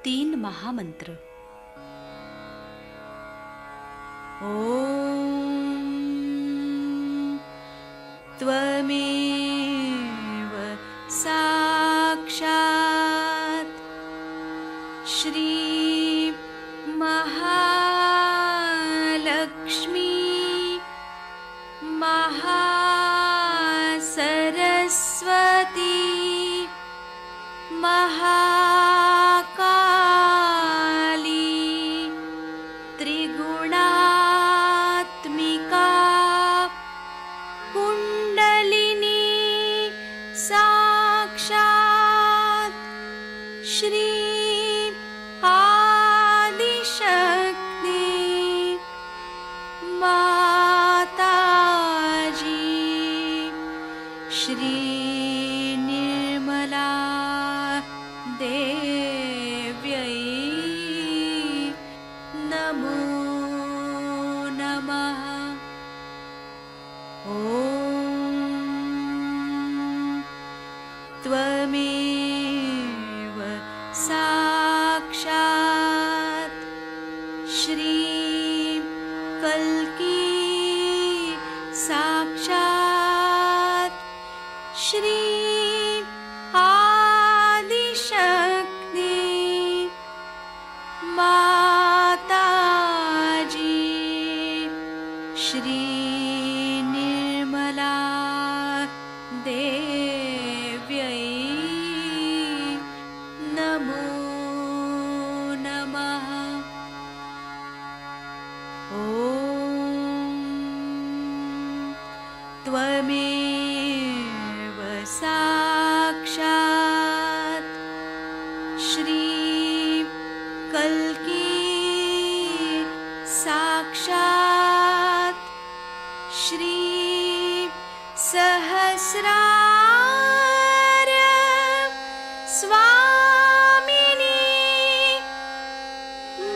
3 महामंत्र। ओम त्वमेव साक्षात् श्री महालक्ष्मी महासरस्वती महाकाली त्रिगुणात्मिका कुंडलिनी साक्षात् श्री आदिशक्ति माताजी श्री निर्मला देव्यै नमो नमः। ॐ त्वमेव साक्षात् श्री कल्की साक्षात् श्री आदिशक्ति माताजी श्री निर्मला देव्यै नमो नमः। ॐ त्वमेव साक्षात् श्री कल्की साक्षात् श्री सहस्रार स्वामिनी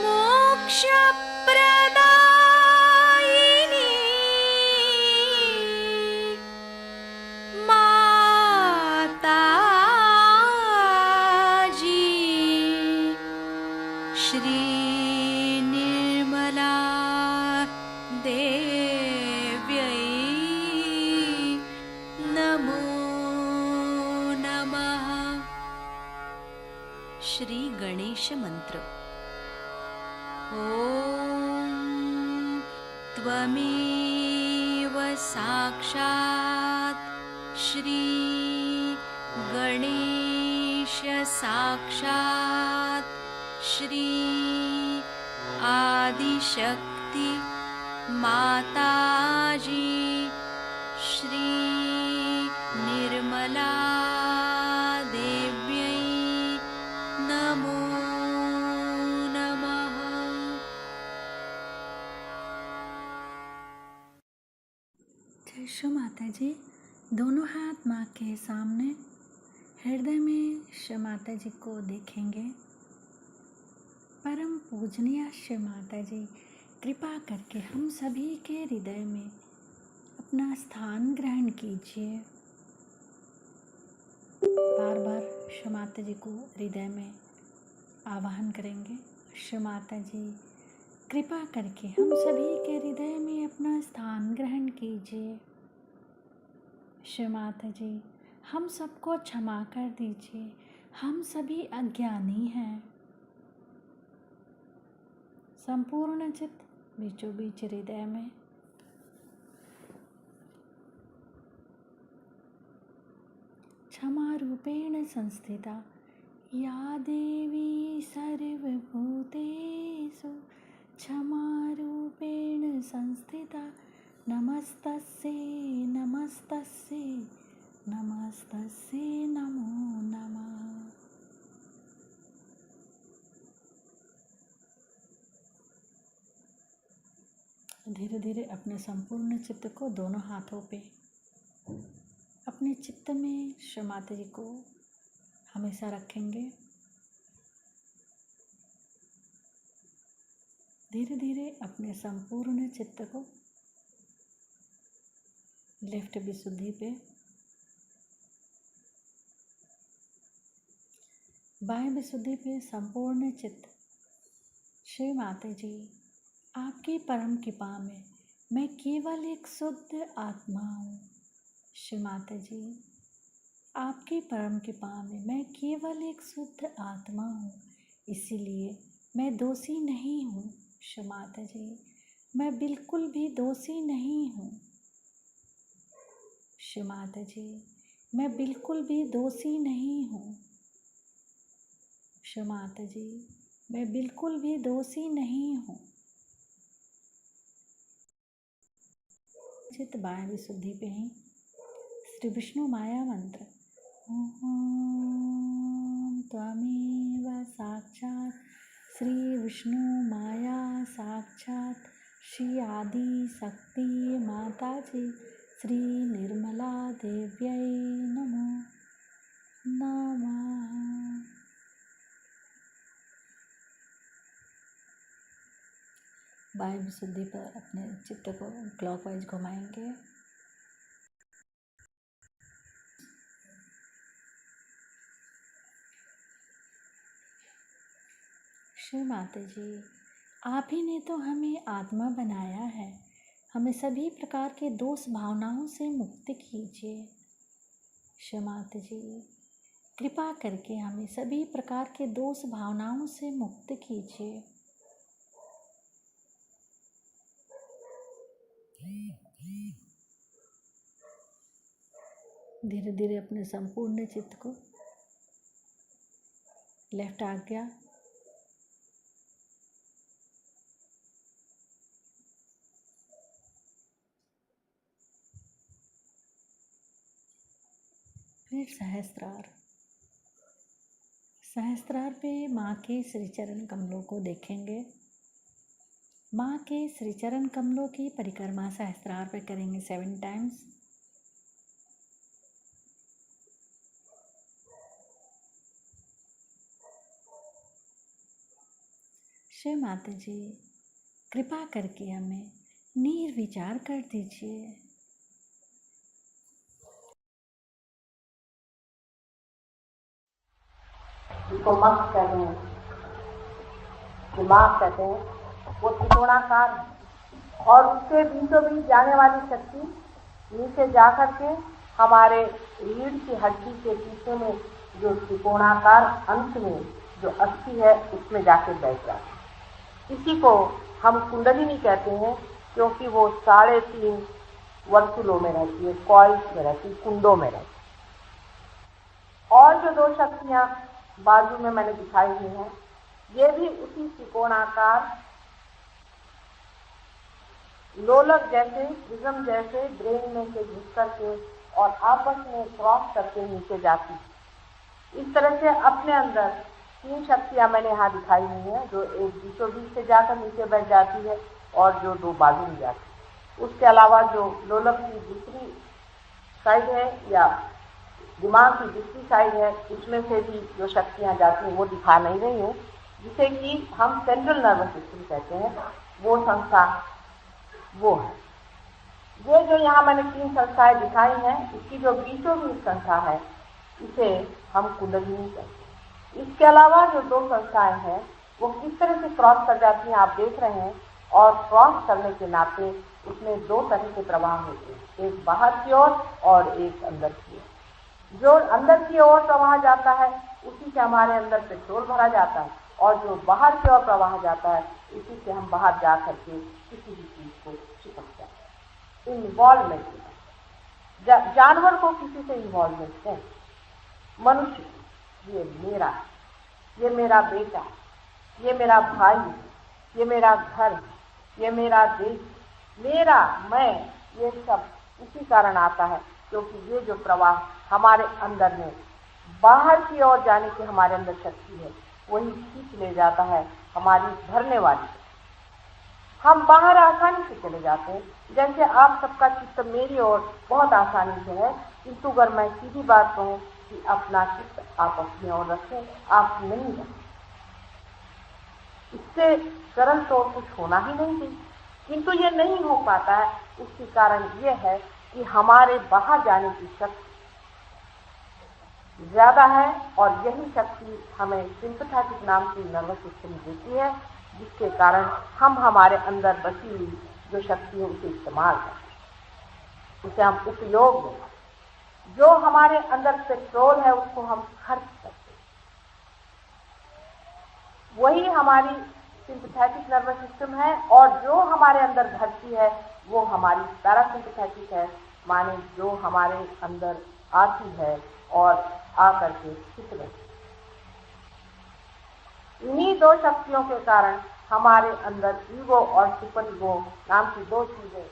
मोक्षप्रदायिनी माताजी श्री निर्मला देव्यै नमो नमः। श्री गणेश मंत्र। ओम त्वमेव साक्षात् श्री गणेश साक्षात् श्री आदिशक्ति माताजी श्री निर्मला देव्यै नमो नमः। जय श्री माता जी। दोनों हाथ माँ के सामने, हृदय में श्री माता जी को देखेंगे। परम पूजनीय श्री माता जी, कृपा करके हम सभी के हृदय में अपना स्थान ग्रहण कीजिए। बार बार श्री माता जी को हृदय में आवाहन करेंगे। श्री माता जी, कृपा करके हम सभी के हृदय में अपना स्थान ग्रहण कीजिए। श्री माता जी, हम सबको क्षमा कर दीजिए, हम सभी अज्ञानी हैं। संपूर्ण चित्त बीचों बीच हृदय में क्षमा रूपेण संस्थिता या देवी सर्वभूतेषु क्षमा रूपेण संस्थिता नमस्तस्यै नमस्तस्यै नमस्तस्यै नमो नमः। धीरे धीरे अपने संपूर्ण चित्त को दोनों हाथों पे अपने चित्त में श्री माता जी को हमेशा रखेंगे। धीरे धीरे अपने संपूर्ण चित्त को लेफ्ट विशुद्धि पे बाएं विशुद्धि पे संपूर्ण चित्त। श्री माता जी, आपकी परम कृपा में मैं केवल एक शुद्ध आत्मा हूँ। श्री माता जी, आपकी परम कृपा में मैं केवल एक शुद्ध आत्मा हूँ, इसीलिए मैं दोषी नहीं हूँ। श्री माता जी, मैं बिल्कुल भी दोषी नहीं हूँ। श्री माता जी, मैं बिल्कुल भी दोषी नहीं हूँ। श्री माता जी, मैं बिल्कुल भी दोषी नहीं हूँ। चित्त बाएं विशुद्धि पे ही श्री विष्णु माया मंत्र ओम त्वमेव साक्षात् श्री विष्णु माया साक्षात् श्री आदि शक्ति माता जी श्री निर्मला देव्यै नमो नमः। बाएं विशुद्धि पर अपने चित्त को क्लॉकवाइज घुमाएंगे। श्री माता जी, आप ही ने तो हमें आत्मा बनाया है, हमें सभी प्रकार के दोष भावनाओं से मुक्त कीजिए। श्री माता जी, कृपा करके हमें सभी प्रकार के दोष भावनाओं से मुक्त कीजिए। धीरे धीरे अपने संपूर्ण चित्त को लेफ्ट आज्ञा फिर सहस्त्रार। सहस्त्रार पे माँ के श्रीचरण कमलों को देखेंगे। माँ के श्रीचरण कमलों की परिक्रमा सहस्त्रार पे करेंगे 7 टाइम्स। श्री माता जी, कृपा करके हमें निर्विचार कर दीजिए। जिसको मस्त कहते हैं, दिमाग कहते हैं, वो त्रिकोणाकार है और उसके बीचों बीच जाने वाली शक्ति नीचे जा करके हमारे रीढ़ की हड्डी के पीछे में जो त्रिकोणाकार अंश में जो अस्थि है उसमें जाके बैठ जाती है। इसी को हम कुंडलिनी कहते हैं, क्योंकि वो 3.5 वर्तुलों में रहती है, कॉइल्स में रहती है, कुंडों में रहती है। और जो 2 शक्तियां बाजू में मैंने दिखाई हुई हैं, ये भी उसी त्रिकोणाकार लोलक जैसे, प्रिज्म जैसे ब्रेन में से घुस करके और आपस में क्रॉस करके नीचे जाती। इस तरह से अपने अंदर 3 शक्तियां मैंने यहाँ दिखाई हुई हैं, जो एक बीचों बीच से जाकर नीचे बैठ जाती है और जो 2 बाजू में जाती है। उसके अलावा जो लोलक की दूसरी साइड है या दिमाग की दूसरी साइड है, उसमें से भी जो शक्तियां जाती हैं वो दिखा नहीं रही हूँ, जिसे कि हम सेंट्रल नर्वस सिस्टम कहते हैं। वो संस्था वो है। ये जो यहाँ मैंने 3 संस्थाएं दिखाई हैं, इसकी जो बीचों बीच संस्था है इसे हम कुंडलिनी कहते हैं। इसके अलावा जो 2 संस्थाएं हैं वो किस तरह से क्रॉस कर जाती हैं आप देख रहे हैं, और क्रॉस करने के नाते उसमें 2 तरह के प्रवाह होते हैं, एक बाहर की ओर और एक अंदर की ओर। जो अंदर की ओर प्रवाह जाता है उसी से हमारे अंदर पेट्रोल भरा जाता है, और जो बाहर की ओर प्रवाह जाता है उसी से हम बाहर जा करके किसी भी चीज को चिपक जाते हैं। इन्वॉल्वमेंट, जानवर को किसी से इन्वॉल्वमेंट है, मनुष्य ये मेरा बेटा, ये मेरा भाई, ये मेरा घर, ये मेरा देश, मेरा मैं, ये सब इसी कारण आता है क्योंकि ये जो प्रवाह हमारे अंदर में बाहर की ओर जाने की हमारे अंदर शक्ति है, वही खींच ले जाता है हमारी भरने वाली। हम बाहर आसानी से चले जाते हैं, जैसे आप सबका चित्त मेरी ओर बहुत आसानी से है, किंतु अगर मैं सीधी बात कहूँ कि अपना चित्त आप अपनी ओर रखें, आप नहीं रखें, इससे सरल तो कुछ होना ही नहीं चाहिए, किंतु ये नहीं हो पाता है। उसके कारण ये है कि हमारे बाहर जाने की शक्ति ज्यादा है और यही शक्ति हमें सिंपैथेटिक नाम की नर्वस सिस्टम देती है, जिसके कारण हम हमारे अंदर बसी हुई जो शक्ति है उसे इस्तेमाल करते हैं, उसे हम उपयोग में, जो हमारे अंदर पेट्रोल है उसको हम खर्च करते हैं। वही हमारी सिंपैथेटिक नर्वस सिस्टम है और जो हमारे अंदर भरती है वो हमारी पैरासिम्पैथेटिक है, माने जो हमारे अंदर आती है और आकर के स्थित रहती है। इन्हीं दो शक्तियों के कारण हमारे अंदर ईगो और सुपर ईगो नाम की दो चीजें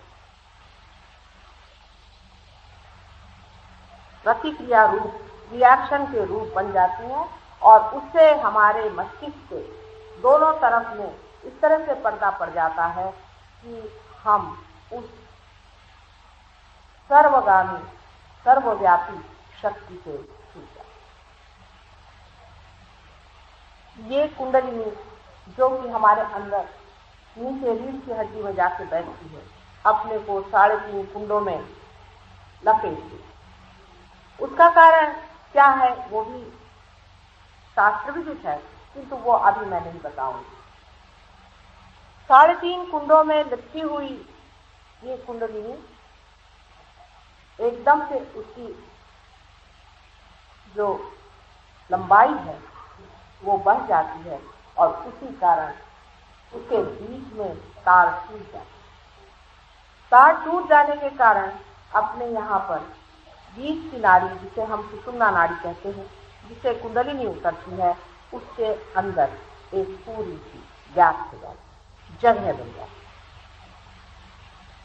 प्रतिक्रिया रूप, रिएक्शन के रूप बन जाती हैं और उससे हमारे मस्तिष्क के दोनों तरफ में इस तरह से पर्दा पड़ जाता है कि हम उस सर्वगामी सर्वव्यापी शक्ति से छूट जाते। ये कुंडलिनी जो कि हमारे अंदर नीचे रीढ़ की हड्डी में जाके बैठती है, अपने को 3.5 कुंडों में लपेटती, उसका कारण क्या है वो भी शास्त्र विदित है, किंतु वो अभी मैं नहीं बताऊंगी। 3.5 कुंडों में लिपटी हुई ये कुंडलिनी एकदम से उसकी जो लंबाई है वो बढ़ जाती है और उसी कारण उसके बीच में तार टूट जाती है। तार टूट जाने के कारण अपने यहाँ पर बीच की नाड़ी, जिसे हम सुषुम्ना नाड़ी कहते हैं, जिसे कुंडलिनी उतरती है, उसके अंदर एक पूरी सी गैप हो जाती, जगह बन जाती।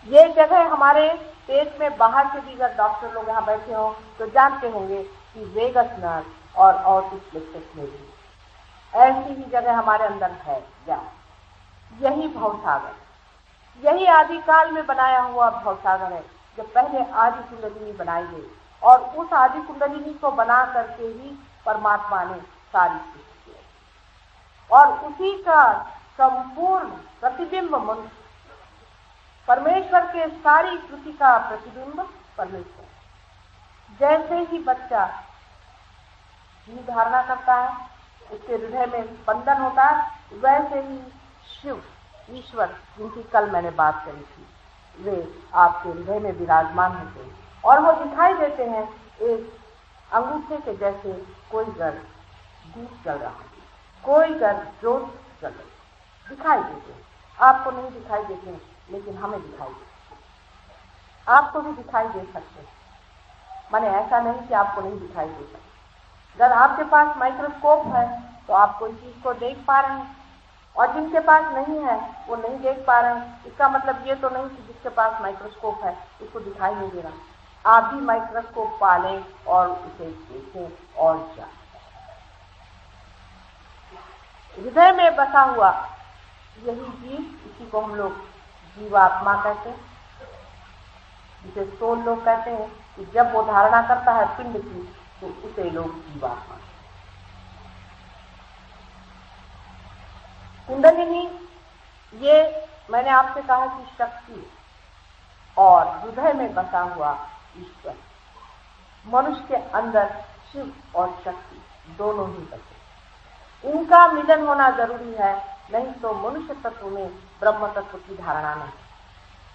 ये जगह हमारे पेट में बाहर से भी अगर डॉक्टर लोग यहाँ बैठे हों तो जानते होंगे कि वेगस नर्व और ऑर्टिक प्लेक्सस में भी ऐसी ही जगह हमारे अंदर है गैप। यही भवसागर, यही आदिकाल में बनाया हुआ भवसागर है, जब पहले आदि कुंडलिनी बनाई गई और उस आदि कुंडलिनी को बना करके ही परमात्मा ने सारी सृष्टि की और उसी का संपूर्ण प्रतिबिंब मनुष्य, परमेश्वर के सारी कृति का प्रतिबिंब परमेश्वर। जैसे ही बच्चा जीव धारणा करता है, उसके हृदय में स्पंदन होता है, वैसे ही शिव ईश्वर जिनकी कल मैंने बात करी थी, वे आपके हृदय में विराजमान होते हैं और वो दिखाई देते हैं एक अंगूठे के जैसे। कोई घर दीप जल रहा है, कोई घर जोत जल रही, दिखाई देते हैं। आपको नहीं दिखाई देते हैं लेकिन हमें दिखाई देते हैं। आपको भी दिखाई दे सकते हैं, माने ऐसा नहीं कि आपको नहीं दिखाई दे सकते। अगर आपके पास माइक्रोस्कोप है तो आप कोई चीज को देख पा रहे हैं और जिनके पास नहीं है वो नहीं देख पा रहे हैं। इसका मतलब ये तो नहीं कि जिसके पास माइक्रोस्कोप है उसको दिखाई नहीं दे रहा। आप भी माइक्रोस्कोप पालें और उसे देखें और जानें। हृदय में बसा हुआ यही जीव, इसी को हम लोग जीवात्मा कहते हैं, जिसे सोल लोग कहते हैं, कि जब वो धारणा करता है पिंड की तो उसे लोग जीवात्मा। कुंडलिनी ये मैंने आपसे कहा कि शक्ति और हृदय में बसा हुआ ईश्वर, मनुष्य के अंदर शिव और शक्ति दोनों ही बसे। इनका मिलन होना जरूरी है, नहीं तो मनुष्य तत्व में ब्रह्म तत्व की धारणा नहीं।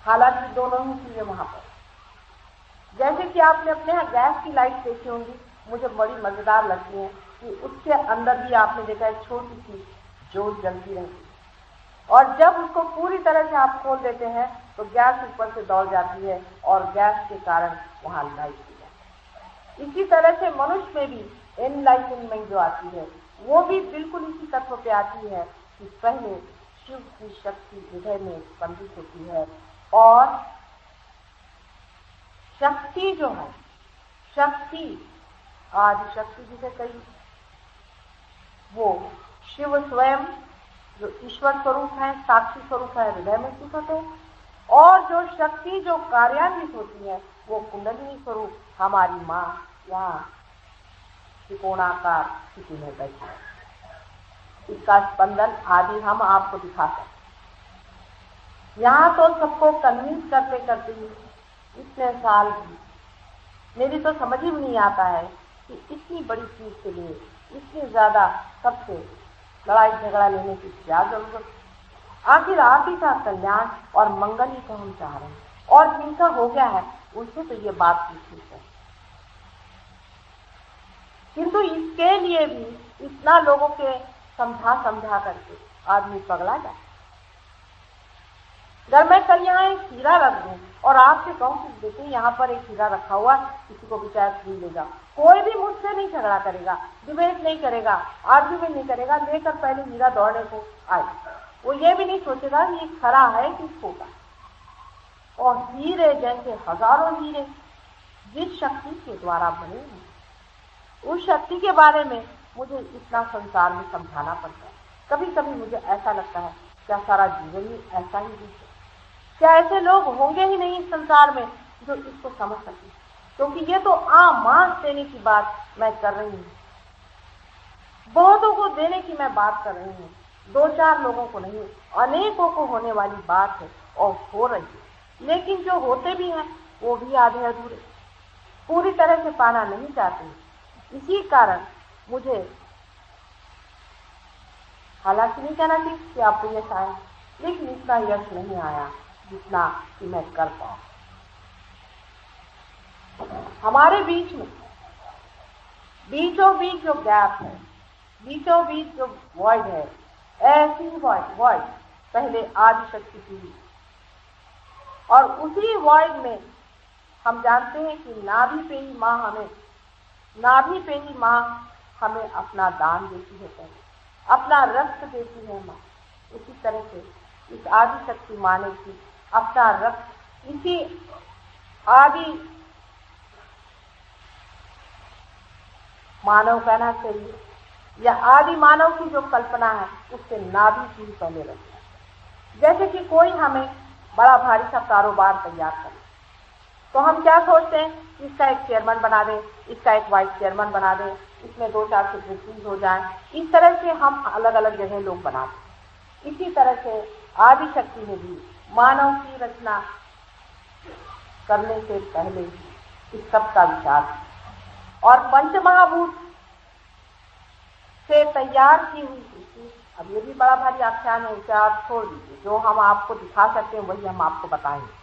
हालांकि दोनों ही चीजें वहां पर, जैसे कि आपने अपने यहाँ गैस की लाइट देखी होंगी, मुझे बड़ी मजेदार लगती है कि उसके अंदर भी आपने देखा है छोटी सी जोत जलती रहती है और जब उसको पूरी तरह से आप खोल देते हैं तो गैस ऊपर से दौड़ जाती है और गैस के कारण वहां लाइट हो जाती है। इसी तरह से मनुष्य में भी एनलाइटनमेंट जो आती है वो भी बिल्कुल इसी तत्व पे आती है कि पहले शिव की शक्ति हृदय में स्पंदित होती है और शक्ति जो है, शक्ति आदि शक्ति जिसे कही, वो शिव स्वयं जो ईश्वर स्वरूप है, साक्षी स्वरूप है, हृदय में स्थित होते हैं और जो शक्ति जो कार्यान्वित होती है वो कुंडलिनी स्वरूप हमारी माँ यहाँ त्रिकोणाकार स्थिति में बैठी है। इसका स्पंदन आदि हम आपको दिखा सकते। यहाँ तो सबको कन्विंस करते करते ही इतने साल मेरी तो समझ ही नहीं आता है कि इतनी बड़ी चीज के लिए इतनी ज्यादा सबसे लड़ाई झगड़ा लेने की क्या जरूरत? आखिर आप ही का कल्याण और मंगल ही तो हम चाह रहे हैं, और जिनका हो गया है उनसे तो ये बात पूछनी है। किंतु इसके लिए भी इतना लोगों के समझा करके आदमी पगला जाए। अगर मैं कल यहाँ एक हीरा रख दूं और आपसे कहूं कि देखिए यहाँ पर एक हीरा रखा हुआ, किसी को भी चाहे खरीद लेगा, कोई भी मुझसे नहीं झगड़ा करेगा, डिबेट नहीं करेगा, आर्ग्यूमेंट नहीं करेगा, लेकर पहले हीरा दौड़ने को आए। वो ये भी नहीं सोचेगा कि ये खरा है कि खोटा। और हीरे जैसे हजारों हीरे जिस शक्ति के द्वारा बने हैं, उस शक्ति के बारे में मुझे इतना संसार में समझाना पड़ता है। कभी कभी मुझे ऐसा लगता है क्या सारा जीवन ही ऐसा ही बीते? क्या ऐसे लोग होंगे ही नहीं इस संसार में जो इसको समझ सके? क्योंकि ये तो आम मांस देने की बात मैं कर रही हूँ, बहुतों को देने की मैं बात कर रही हूँ, 2-4 लोगों को नहीं, अनेकों को होने वाली बात है और हो रही है। लेकिन जो होते भी हैं वो भी आधे अधूरे, पूरी तरह से पाना नहीं चाहते। इसी कारण मुझे हालांकि नहीं कहना चाहिए कि आपको यश आया, लेकिन इतना यश नहीं आया जितना कि मैं कर पाऊं। हमारे बीच में बीचों बीच जो गैप है, बीचों बीच जो वॉइड है, ऐसी वॉइड पहले आदि शक्ति की, और उसी वॉइड में हम जानते हैं कि नाभि पे ही माँ हमें अपना दान देती है, पहले अपना रक्त देती है माँ। उसी तरह से इस आदि शक्ति माँ ने की अपना रक्त इसी आदि मानव कहना चाहिए, या आदि मानव की जो कल्पना है उससे नाभि की पहले रखना है। जैसे कि कोई हमें बड़ा भारी सा कारोबार तैयार करे तो हम क्या सोचते हैं, इसका एक चेयरमैन बना दें, इसका एक वाइस चेयरमैन बना दें, इसमें 2-4 सेक्रेटरीज हो जाएं। इस तरह से हम अलग अलग जगह लोग बनाते। इसी तरह से आदि शक्ति ने भी मानव की रचना करने से पहले ही इस सब का विचार और पंचमहाभूत से तैयार की हुई सृष्टि। अब ये भी बड़ा भारी आख्यान है, उसे आप छोड़ दीजिए, जो हम आपको दिखा सकते हैं वही हम आपको बताएंगे।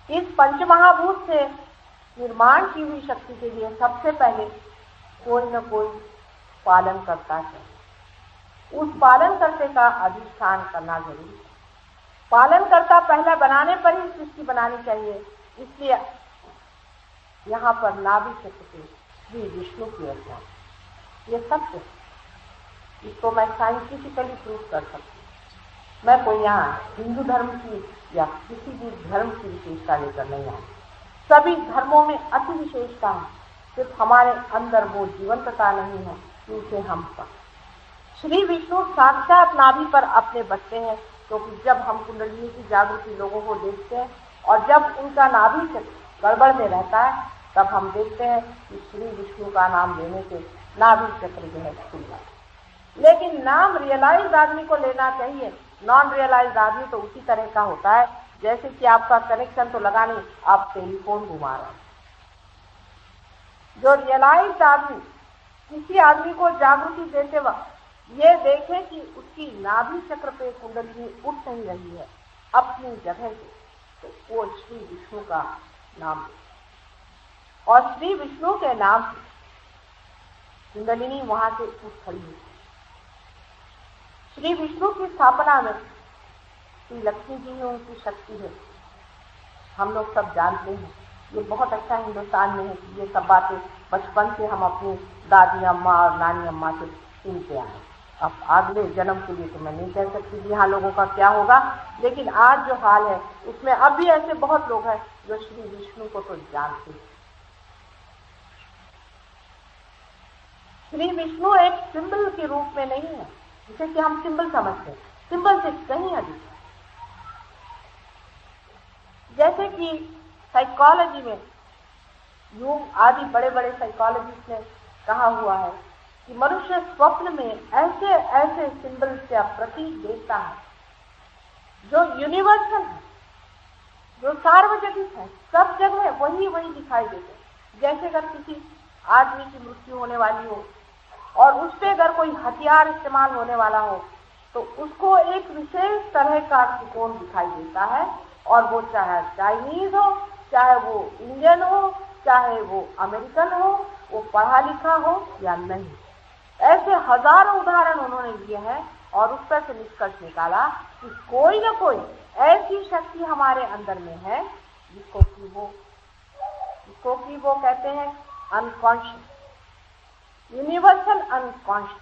इस पंचमहाभूत से निर्माण की हुई शक्ति के लिए सबसे पहले कोई न कोई पालन करता है। उस पालन करते का अधिष्ठान करना जरूरी है। पालन करता पहला बनाने पर ही सृष्टि बनानी चाहिए। इसलिए यहाँ पर नाभि चक्र से श्री विष्णु की रचना, ये सत्य है। इसको मैं साइंटिफिकली प्रूव कर सकती हूँ। मैं कोई यहाँ हिंदू धर्म की या किसी भी धर्म की विशेषता लेकर नहीं आई। सभी धर्मों में अति विशेषता है, सिर्फ हमारे अंदर वो जीवंतता नहीं है जिसे हम श्री विष्णु साक्षात नाभि पर अपने बसते हैं। क्योंकि जब हम कुंडलिनी की जागृति लोगों को देखते हैं और जब उनका नाभि चक्र गड़बड़ में रहता है, तब हम देखते हैं कि श्री विष्णु का नाम लेने से नाभि चक्र जो है खुल जाता है। लेकिन नाम रियलाइज आदमी को लेना चाहिए। नॉन रियलाइज आदमी तो उसी तरह का होता है जैसे कि आपका कनेक्शन तो लगा नहीं, आप टेलीफोन घुमा रहे हैं। जो रियलाइज आदमी किसी आदमी को जागृति देते वक्त ये देखे कि उसकी नाभि चक्र पे कुंडलिनी उठ नहीं रही है अपनी जगह से, तो वो श्री विष्णु का नाम ले। और श्री विष्णु के नाम से कुंडलिनी वहां से उठ खड़ी है। श्री विष्णु की स्थापना में श्री लक्ष्मी जी ही उनकी शक्ति है। हम लोग सब जानते हैं। ये बहुत अच्छा हिंदुस्तान में है कि ये सब बातें बचपन से हम अपनी दादी अम्मा और नानी अम्मा से सुनते आए। अब अगले जन्म के लिए तो मैं नहीं कह सकती कि यहाँ लोगों का क्या होगा, लेकिन आज जो हाल है उसमें अब भी ऐसे बहुत लोग हैं जो श्री विष्णु को तो जानते हैं। श्री विष्णु एक सिंबल के रूप में नहीं है जिसे कि हम सिंबल समझते हैं, सिंबल से कहीं अधिक है। जैसे कि साइकोलॉजी में यूं आदि बड़े बड़े साइकोलॉजिस्ट ने कहा हुआ है कि मनुष्य स्वप्न में ऐसे ऐसे सिंबल्स या प्रतीक देखता है जो यूनिवर्सल है, जो सार्वजनिक है, सब जगह वही वही दिखाई देते हैं। जैसे अगर किसी आदमी की मृत्यु होने वाली हो और उस पर अगर कोई हथियार इस्तेमाल होने वाला हो तो उसको एक विशेष तरह का त्रिकोण दिखाई देता है, और वो चाहे चाइनीज हो, चाहे वो इंडियन हो, चाहे वो अमेरिकन हो, वो पढ़ा लिखा हो या नहीं। ऐसे हजारों उदाहरण उन्होंने लिए हैं और उस पर से निष्कर्ष निकाला कि कोई न कोई ऐसी शक्ति हमारे अंदर में है जिसको कि वो कहते हैं अनकॉन्शियस, यूनिवर्सल अनकॉन्शियस।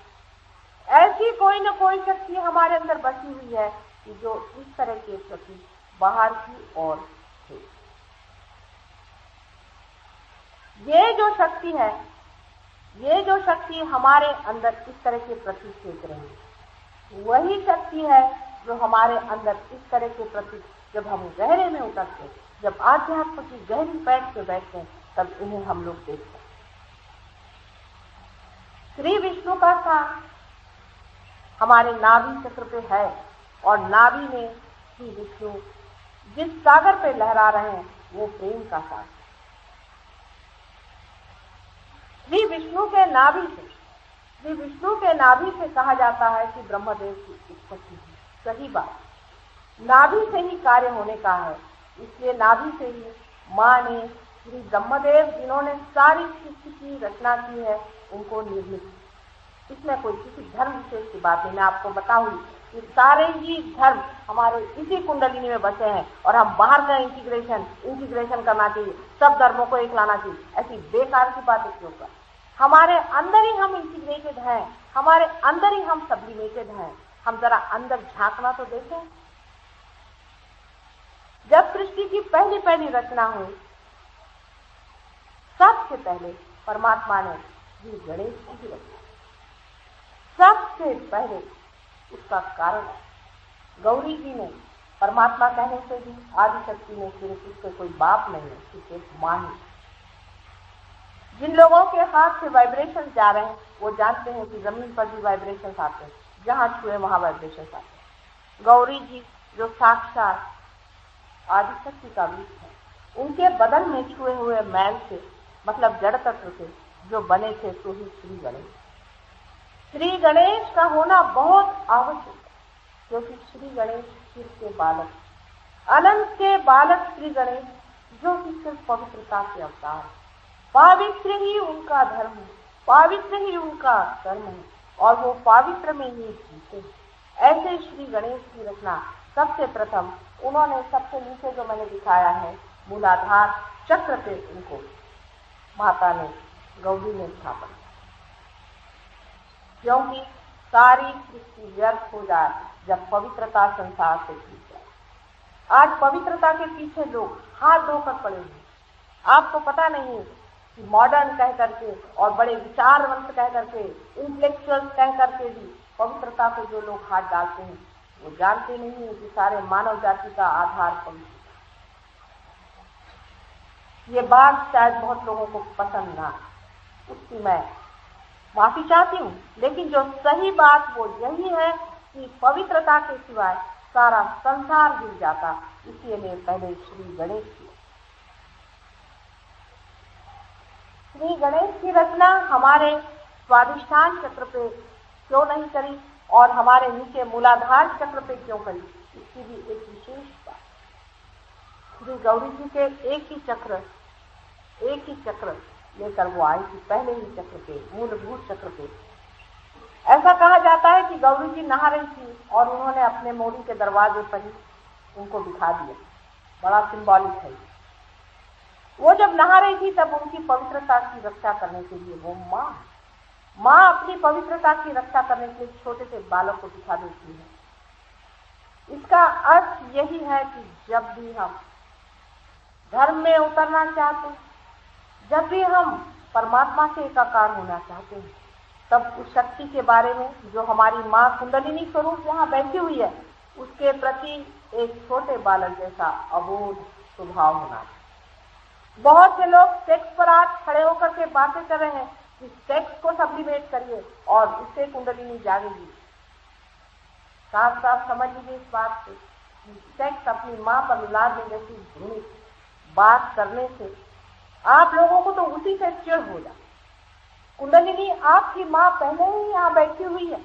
ऐसी कोई न कोई शक्ति हमारे अंदर बसी हुई है कि जो इस तरह के प्रति बाहर की ओर है। ये जो शक्ति है, ये जो शक्ति हमारे अंदर इस तरह के प्रति फेंक रही है, वही शक्ति है जो हमारे अंदर इस तरह के प्रति जब हम गहरे में उतरते, जब आध्यात्म की गहरी पैठ पे बैठते हैं, तब इन्हें हम लोग देखते हैं। श्री विष्णु का स्थान हमारे नाभि चक्र पे है, और नाभि में श्री विष्णु जिस सागर पे लहरा रहे हैं वो प्रेम का सागर। श्री विष्णु के नाभि से कहा जाता है कि ब्रह्मदेव की उत्पत्ति है। सही बात, नाभि से ही कार्य होने का है। इसलिए नाभि से ही माँ ने श्री ब्रह्मदेव जिन्होंने सारी सृष्टि की रचना की है उनको निर्मित। इसमें कोई किसी धर्म विशेष की बात नहीं। मैं आपको बताऊं कि सारे ही धर्म हमारे इसी कुंडलिनी में बसे हैं, और हम बाहर का इंटीग्रेशन करना चाहिए, सब धर्मों को एक लाना चाहिए, ऐसी बेकार की बातें क्यों कर। हमारे अंदर ही हम इंटीग्रेटेड हैं, हमारे अंदर ही हम सब्लिमेटेड हैं। हम जरा अंदर झांकना तो देखें। जब सृष्टि की पहली रचना हुई, सबसे पहले परमात्मा ने श्री गणेश की भी रचना। सबसे पहले उसका कारण गौरी जी ने, परमात्मा कहने से भी आदिशक्ति ने, सिर्फ उसके कोई बाप नहीं है, सिर्फ एक मां ही। जिन लोगों के हाथ से वाइब्रेशन जा रहे हैं वो जानते हैं कि जमीन पर भी वाइब्रेशन आते हैं, जहां छुए वहां वाइब्रेशन आते हैं। गौरी जी जो साक्षात आदिशक्ति का रूप है, उनके बदन में छुए हुए मैल से, मतलब जड़ तत्व से जो बने थे, तो ही श्री गणेश। श्री गणेश का होना बहुत आवश्यक है, क्योंकि श्री गणेश शिव के बालक, अनंत के बालक श्री गणेश, जो कि सिर्फ पवित्रता के अवतार है। पवित्र ही उनका धर्म है, पवित्र ही उनका कर्म है, और वो पवित्र में ही जीते। ऐसे श्री गणेश की रचना सबसे प्रथम उन्होंने, सबसे नीचे जो मैंने दिखाया है मूलाधार चक्र पे, उनको माता ने, गौरी ने स्थापन किया, क्योंकि सारी सृष्टि व्यर्थ हो जाए जब पवित्रता संसार से छूट जाए। आज पवित्रता के पीछे लोग हाथ धोकर पड़े हैं। आपको पता नहीं कि मॉडर्न कह करके और बड़े विचारवंत कह करके, इंटेलेक्चुअल्स कह करके भी पवित्रता को जो लोग हाथ डालते हैं, वो जानते नहीं है कि सारे मानव जाति का आधार पवित्रता। ये बात शायद बहुत लोगों को पसंद ना, उसकी मैं माफी चाहती हूँ, लेकिन जो सही बात वो यही है कि पवित्रता के सिवाय सारा संसार गिर जाता। इसलिए पहले श्री गणेश की, श्री गणेश की रचना हमारे स्वादिष्ठान चक्र पे क्यों नहीं करी और हमारे नीचे मूलाधार चक्र पे क्यों करी, इसकी भी एक विशेष बात। श्री गौरी जी के एक ही चक्र लेकर वो आई थी, पहले ही चक्र पे, मूलभूत चक्र पे। ऐसा कहा जाता है कि गौरी जी नहा रही थी और उन्होंने अपने मोरी के दरवाजे पर ही उनको दिखा दिया। बड़ा सिंबॉलिक है। वो जब नहा रही थी तब उनकी पवित्रता की रक्षा करने के लिए वो माँ अपनी पवित्रता की रक्षा करने के लिए छोटे से बालक को दिखा देती है। इसका अर्थ यही है कि जब भी हम धर्म में उतरना चाहते हैं, जब भी हम परमात्मा से एकाकार होना चाहते हैं, तब उस शक्ति के बारे में जो हमारी माँ कुंडलिनी स्वरूप यहाँ बैठी हुई है, उसके प्रति एक छोटे बालक जैसा अबोध स्वभाव होना चाहिए। बहुत से लोग सेक्स पर आज खड़े होकर के बातें कर रहे हैं कि सेक्स को सब्लिमेट करिए और उससे कुंडलिनी जागेगी। साफ साफ समझ लीजिए इस बात से कि सेक्स अपनी माँ पर लाद जैसी घृणित बात करने से आप लोगों को तो उसी से चिढ़ हो जाए। कुंडलिनी आपकी माँ पहले ही यहाँ बैठी हुई है,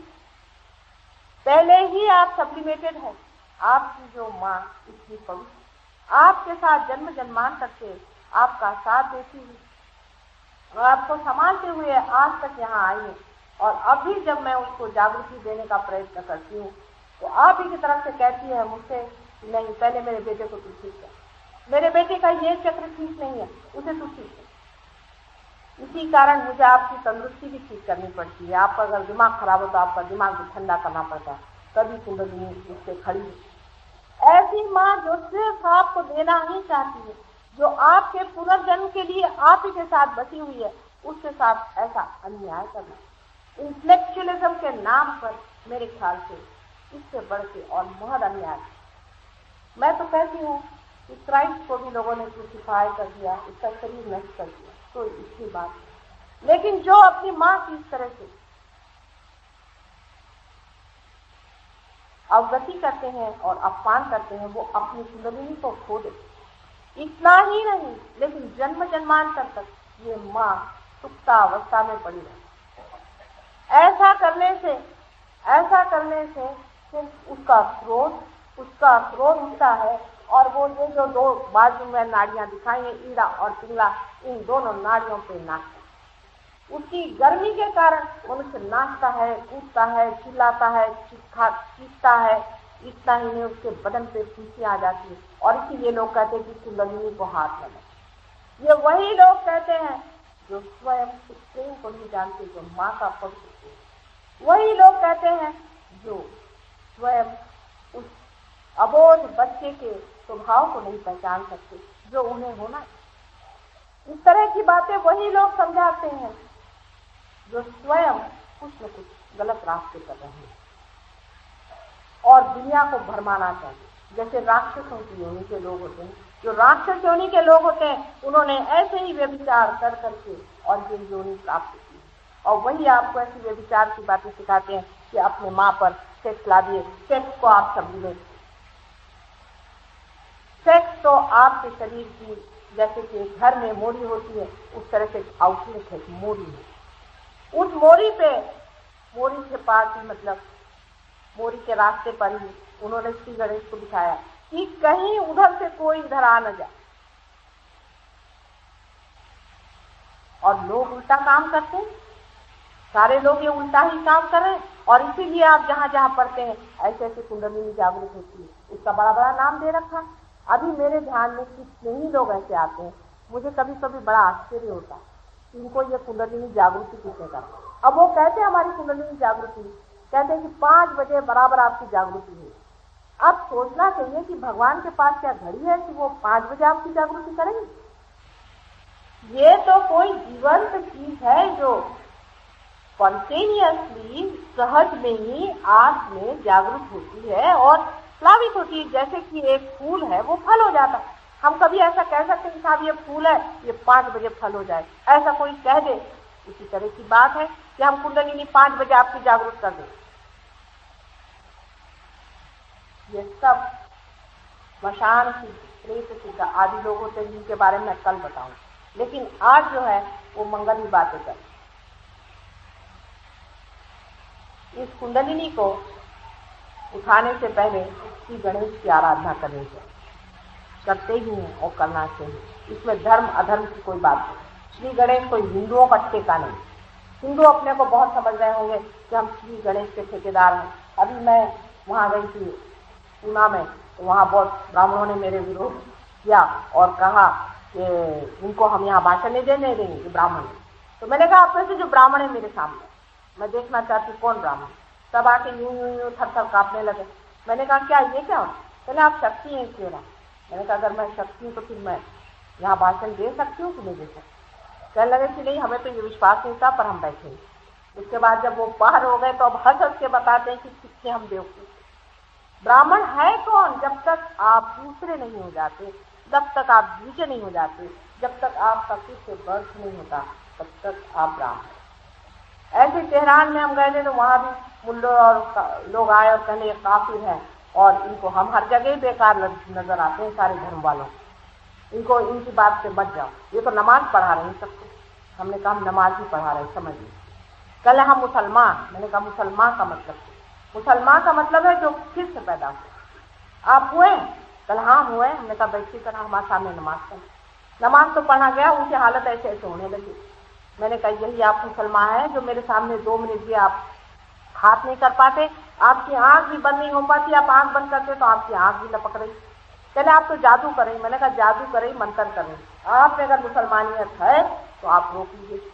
पहले ही आप सब्लिमेटेड है। आपकी जो माँ इतनी पवित्र, आपके साथ जन्म जन्मांतर से आपका साथ देती हुई और आपको संभालते हुए आज तक यहाँ आई है। और अभी जब मैं उसको जागृति देने का प्रयत्न करती हूँ तो आप ही की तरफ से कहती है मुझसे, नहीं पहले मेरे बेटे को तू ठीक कर, मेरे बेटे का ये चक्र ठीक नहीं है, उसे तू ठीक कर। इसी कारण मुझे आपकी तंदुरुस्ती भी ठीक करनी पड़ती है। आपका अगर दिमाग खराब हो तो आपका दिमाग भी ठंडा करना पड़ता है, तभी कुंडलिनी उससे खड़ी है। ऐसी माँ जो सिर्फ आपको देना ही चाहती है, जो आपके पुनर्जन्म के लिए आप ही के साथ बसी हुई है, उसके साथ ऐसा अन्याय करना इंटेलेक्चुअलिज्म के नाम पर मेरे ख्याल से इससे बढ़ के और बहुत अन्याय। मैं तो कहती हूँ कि क्राइस्ट को भी लोगों ने क्रूसिफाई कर दिया, उसका शरीर नष्ट कर दिया, तो इसकी बात। लेकिन जो अपनी माँ की इस तरह से अवगति करते हैं और अपमान करते हैं, वो अपनी कुंडलिनी को खो देते। इतना ही नहीं, लेकिन जन्म जन्मांतर तक ये माँ सुप्ता अवस्था में पड़ी रहती। ऐसा करने से सिर्फ उसका क्रोध उठता है और वो ये जो दो बाजू में नाड़ियां दिखाई हैं, ईड़ा और पिंगला, इन दोनों नाड़ियों पे नाचता। उसकी गर्मी के कारण मनुष्य नाचता है, कूदता है, चिल्लाता है, चीखता है। इतना ही नहीं, उसके बदन पे फुंसी आ जाती है। और इसीलिए लोग कहते हैं कि कुंडलिनी को हाथ लगा। ये वही लोग कहते हैं जो स्वयं उस प्रेम को नहीं जानते, जो माँ का पवित्र प्रेम। वही लोग कहते हैं जो स्वयं उस अबोध बच्चे के स्वभाव को नहीं पहचान सकते, जो उन्हें होना है। इस तरह की बातें वही लोग समझाते हैं जो स्वयं कुछ न कुछ गलत रास्ते कर रहे हैं और दुनिया को भरमाना चाहिए। जैसे राक्षसों की योनि के लोग होते हैं, जो राक्षस योनि के लोग होते हैं, उन्होंने ऐसे ही व्यभिचार कर करके और ये योनि प्राप्त की। और वही आपको ऐसी व्यभिचार की बातें सिखाते हैं कि अपने माँ पर सेक्स ला दिए। सेक्स को आप समझिए, सेक्स तो आपके शरीर की जैसे कि घर में मोरी होती है, उस तरह से आउटलेट है, मोरी है। उस मोरी के पास ही, मतलब मोरी के रास्ते पर ही उन्होंने श्री गणेश को दिखाया कि कहीं उधर से कोई इधर आ न जाए। और लोग उल्टा काम करते हैं, सारे लोग ये उल्टा ही काम कर रहे हैं। और इसीलिए आप जहाँ जहाँ पढ़ते हैं ऐसे ऐसे कुंडलिनी जागृत होती है, इसका बड़ा बड़ा नाम दे रखा। अभी मेरे ध्यान में कितने ही लोग ऐसे आते हैं, मुझे कभी कभी बड़ा आश्चर्य होता है कि इनको ये कुंडलिनी जागृति किसने करा। अब वो कहते हैं हमारी कुंडलिनी जागृति, कहते हैं कि 5 बजे बराबर आपकी जागृति है। अब सोचना चाहिए कि भगवान के पास क्या घड़ी है कि वो 5 बजे आपकी जागृति करेंगे। ये तो कोई जीवंत चीज है जो स्पॉन्टेनियसली, सहज में ही आप में जागृत होती है और प्लावित होती है। जैसे कि एक फूल है, वो फल हो जाता है। हम कभी ऐसा कह सकते हैं साहब ये फूल है, ये 5 बजे फल हो जाए, ऐसा कोई कह दे? इसी तरह की बात है कि हम कुंडलिनी 5 बजे आपकी जागृत कर दें। ये सब स्मशान की प्रेत सिद्ध आदि लोग होते हैं, जिनके बारे में मैं कल बताऊं। लेकिन आज जो है वो मंगल ही बातें कर। इस कुंडलिनी को उठाने से पहले श्री गणेश की आराधना करनी चाहिए, करते ही हैं और करना चाहिए। इसमें धर्म अधर्म की कोई बात नहीं। श्री गणेश कोई हिंदुओं का ठेका नहीं। हिंदू अपने को बहुत समझ रहे होंगे कि हम श्री गणेश के ठेकेदार हैं। अभी मैं वहाँ गई थी पूना में, तो वहाँ बहुत ब्राह्मणों ने मेरे विरोध किया और कहा कि इनको हम यहाँ भाषण नहीं देने देंगे, ब्राह्मण। तो मैंने कहा आप में से जो ब्राह्मण है मेरे सामने, मैं देखना चाहती हूँ कौन ब्राह्मण। सब आके यूं यूं यूं थर थर कांपने लगे। मैंने कहा क्या ये क्या हो? कहले आप शक्ति हैं क्यों ना? मैंने कहा अगर मैं शक्ति हूँ तो फिर मैं यहाँ भाषण दे सकती हूँ कि नहीं दे सकती? कहने लगे कि नहीं, हमें तो ये विश्वास नहीं था, पर हम बैठे। उसके बाद जब वो बाहर हो गए तो अब हंस हंस के बताते हैं कि कितने हम बेवकूफ। ब्राह्मण है कौन? जब तक आप दूसरे नहीं हो जाते, जब तक आप दूसरे नहीं हो जाते, जब तक आपका कुछ बर्थ नहीं होता, तब तक आप ब्राह्मण। ऐसे तेहरान में हम गए थे तो वहाँ भी मुल्लो और लोग आए और कहने ये काफिर है और इनको हम हर जगह बेकार नजर आते हैं सारे धर्म वालों। इनको इनकी बात से बच जाओ, ये तो नमाज पढ़ा रहे हैं सबको। हमने कहा हम नमाज ही पढ़ा रहे, समझिए। कल हम मुसलमान, मैंने कहा मुसलमान का मतलब, मुसलमान का मतलब है जो फिर से पैदा हुआ। आप हुए? कल हाँ हुए। हमने कहा बैठी तरह हमारे सामने नमाज पढ़, नमाज तो पढ़ा गया, उनकी हालत ऐसे ऐसे होने लगी। मैंने कहा यही आप मुसलमान हैं जो मेरे सामने 2 मिनट भी आप हाथ नहीं कर पाते, आपकी आंख भी बंद नहीं हो पाती, आप आंख बंद करते तो आपकी आंख भी लपक रही। पहले आप तो जादू कर रही। मैंने कहा जादू कर रही, मंत्र कर रही। आप में अगर मुसलमानियत है तो आप रोक लीजिए।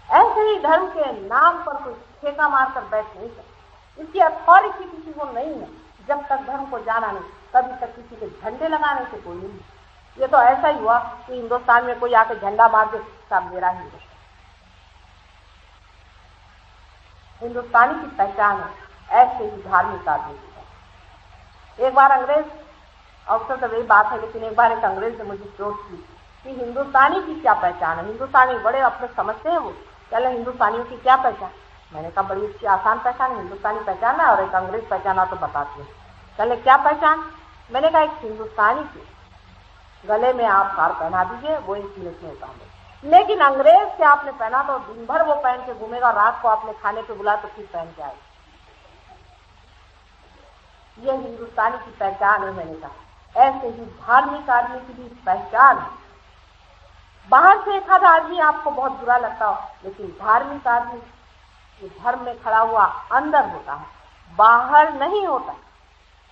ऐसे ही धर्म के नाम पर कोई ठेका मारकर बैठ नहीं सकते, इसकी अथॉरिटी किसी को नहीं है। जब तक धर्म को जाना नहीं तभी तक किसी के झंडे लगाने से कोई नहीं। ये तो ऐसा ही हुआ कि हिंदुस्तान में कोई आके झंडा मार दे, सब मेरा हिंदुस्तान। हिंदुस्तानी की पहचान है, ऐसे ही धार्मिक आदमी की। एक बार अंग्रेज, अवसर तो वही बात है, लेकिन एक बार एक अंग्रेज ने मुझे चोट की कि हिंदुस्तानी की क्या पहचान है। हिंदुस्तानी बड़े अपने समझते हैं वो, चले हिंदुस्तानियों की क्या पहचान। मैंने कहा बड़ी अच्छी आसान पहचान है, हिंदुस्तानी पहचान है और एक अंग्रेज पहचाना तो बताती हूँ। चले क्या पहचान? मैंने कहा एक हिंदुस्तानी की गले में आप हार पहना दीजिए, वो 1 मिनट में उतार दे। लेकिन अंग्रेज से आपने पहना तो दिन भर वो पहन के घूमेगा, रात को आपने खाने पे बुला तो फिर पहन के आए। ये हिंदुस्तानी की पहचान है। मैंने कहा ऐसे ही धार्मिक आदमी की भी पहचान है। बाहर से एक आधा आदमी आपको बहुत बुरा लगता हो, लेकिन धार्मिक आदमी जो धर्म में खड़ा हुआ अंदर होता है, बाहर नहीं होता।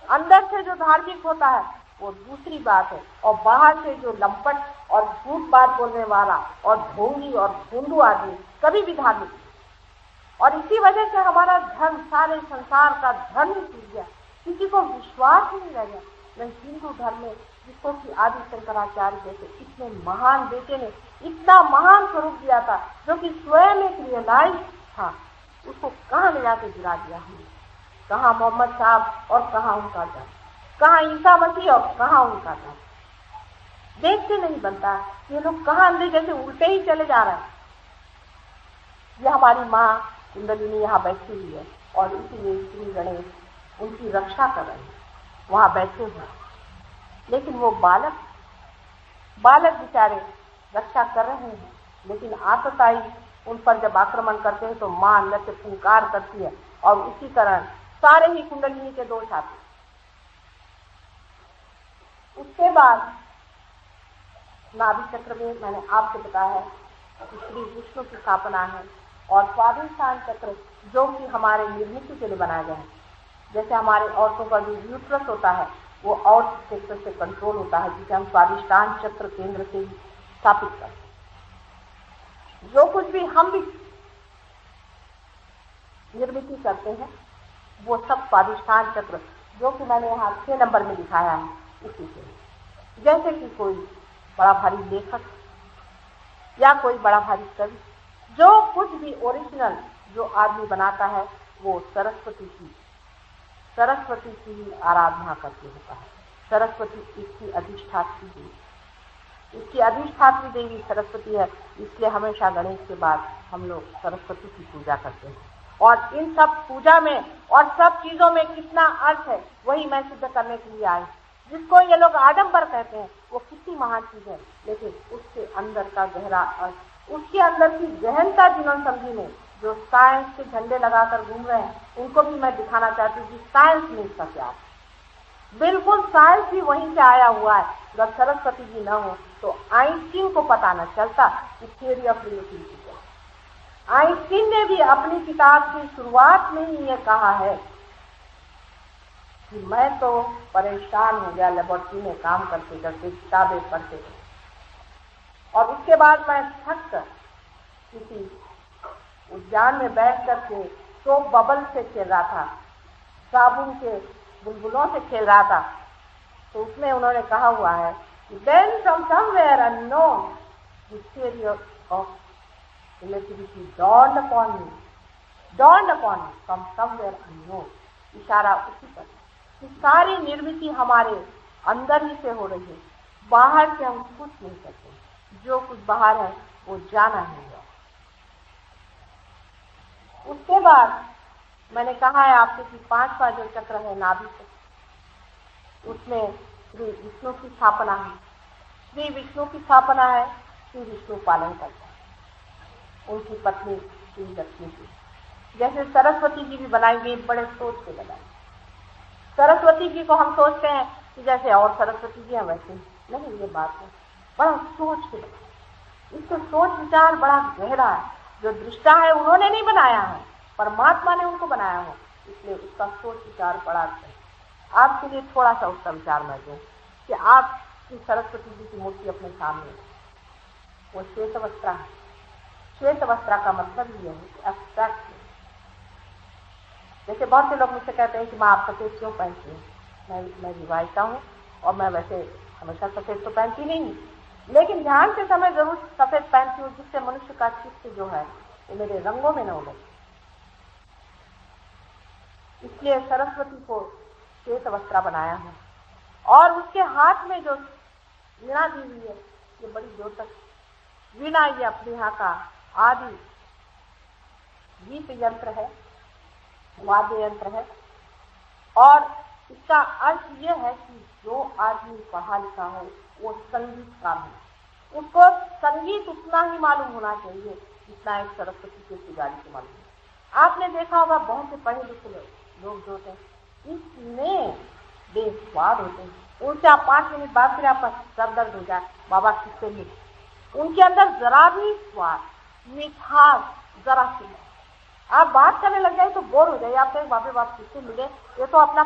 अंदर से जो धार्मिक होता है वो दूसरी बात है, और बाहर से जो लंपट और झूठ बात बोलने वाला और ढोंगी और भोंदू आदमी कभी भी धार्मिक नहीं। और इसी वजह से हमारा धर्म, सारे संसार का धर्म टूट गया, किसी को विश्वास ही नहीं रह गया। मैं हिंदू धर्म में जिसको कि आदि शंकराचार्य जैसे इतने महान बेटे ने इतना महान स्वरूप दिया था, जो कि स्वयं एक रियलाइज था, उसको कहाँ ले जाके गिरा दिया हमने। कहाँ मोहम्मद साहब और कहाँ उनका धर्म, कहाँ ईसा मसीह और कहाँ उनका धर्म। देखते नहीं बनता ये लोग कहाँ अंधे जैसे उल्टे ही चले जा रहे हैं। ये हमारी माँ कुंडलिनी यहाँ बैठी हुई है और इसीलिए श्री गणेश उनकी रक्षा कर रहे हैं, वहाँ बैठे हुए। लेकिन वो बालक बेचारे रक्षा कर रहे हैं, लेकिन आतताई उन पर जब आक्रमण करते हैं तो माँ अंदर से फुंकार करती है और उसी कारण सारे ही कुंडलिनी के दोष आते। उसके बाद नाभि चक्र में मैंने आपको बताया है कि श्री विष्णु की स्थापना है, और स्वादिष्ठान चक्र जो कि हमारे निर्मित के लिए बनाया गया है। जैसे हमारे औरतों का जो यूट्रस होता है वो और चक्र से कंट्रोल होता है, जिसे हम स्वादिष्ठान चक्र केंद्र से ही स्थापित करते हैं। जो कुछ भी हम भी निर्मित करते हैं वो सब स्वादिष्ठान चक्र, जो कि मैंने यहाँ 6 नंबर में दिखाया है, उसी से। जैसे कि कोई बड़ा भारी लेखक या कोई बड़ा भारी कवि, जो कुछ भी ओरिजिनल जो आदमी बनाता है वो सरस्वती की ही आराधना करके होता है। सरस्वती इसकी अधिष्ठात्री देवी, इसकी अधिष्ठात्री देवी सरस्वती है, इसलिए हमेशा गणेश के बाद हम लोग सरस्वती की पूजा करते हैं। और इन सब पूजा में और सब चीजों में कितना अर्थ है वही मैं सिद्ध करने के लिए आई। जिसको ये लोग आडंबर कहते हैं वो कितनी महान चीज है, लेकिन उसके अंदर का गहरा अर्थ, उसके अंदर की गहनता जिन्होंने समझी नहीं, जो साइंस के झंडे लगाकर घूम रहे हैं, उनको भी मैं दिखाना चाहती हूँ कि साइंस में इसका क्या है। बिल्कुल साइंस भी वहीं से आया हुआ है। अगर सरस्वती जी न हो तो आइंस्टीन को पता न चलता कि थियरी ऑफ रिलेटिविटी क्या है। आइंस्टीन ने भी अपनी किताब की शुरुआत में ही ये कहा है कि मैं तो परेशान हो गया लेबोरेटरी में काम करते करते, किताबें पढ़ते, और उसके बाद मैं थक कर किसी उद्यान में बैठ करके सोप बबल से खेल रहा था, साबुन के बुलबुलों से खेल रहा था। तो उसमें उन्होंने कहा हुआ है कि then from somewhere unknown the theory of relativity dawned upon me from somewhere unknown। इशारा उसी पर कि सारी निर्मिति हमारे अंदर ही से हो रही है, बाहर से हम कुछ नहीं करते। जो कुछ बाहर है वो जाना ही है। उसके बाद मैंने कहा है आपको कि 5वां जो चक्र है नाभि चक्र, उसमें श्री विष्णु की स्थापना है। श्री विष्णु की स्थापना है, श्री विष्णु पालन करता है। उनकी पत्नी श्री लक्ष्मी की, जैसे सरस्वती जी भी बनाएंगे, बड़े सोच के बनाएंगे। सरस्वती जी को हम सोचते हैं कि जैसे और सरस्वती जी हैं वैसे नहीं, ये बात है, बड़ा सोच के बनाए। इसका सोच विचार बड़ा गहरा है। जो दृष्टा है उन्होंने नहीं बनाया है, परमात्मा ने उनको बनाया है, इसलिए उसका सोच विचार बड़ा है। आपके लिए थोड़ा सा उसका विचार मैं दूं कि आप सरस्वती जी की मूर्ति अपने सामने, वो श्वेत वस्त्रा है। श्वेत वस्त्रा का मतलब ये है कि एब्स्ट्रैक्ट। जैसे बहुत से लोग मुझसे कहते हैं कि माँ आप सफेद क्यों पहनती हैं? मैं विवाहिता हूँ और मैं वैसे हमेशा सफेद तो पहनती नहीं, लेकिन ध्यान से समय जरूर सफेद पहनती हूँ, जिससे मनुष्य का चित्त जो है वो मेरे रंगों में न उलझे। इसलिए सरस्वती को श्वेत वस्त्रा बनाया है और उसके हाथ में जो वीणा दी हुई है, ये बड़ी द्योतक वीणा, ये अपने यहाँ का आदि गीत यंत्र है, वाद्य यंत्र है। और इसका अर्थ यह है कि जो आदमी पढ़ा लिखा हो वो संगीतकार है, उसको संगीत उतना ही मालूम होना चाहिए जितना एक सरस्वती के पुजारी को मालूम है। आपने देखा होगा बहुत से पढ़े लिखे लोग जो होते हैं इसमें बेस्वाद होते हैं। उनसे आप 5 मिनट बाद फिर आपका सर दर्द हो जाए, बाबा किससे मिले, उनके अंदर जरा भी स्वाद, मिठास जरा सी, आप बात करने लग जाए तो बोर हो जाए। आप कहें बाबे बाप किससे मिले, ये तो अपना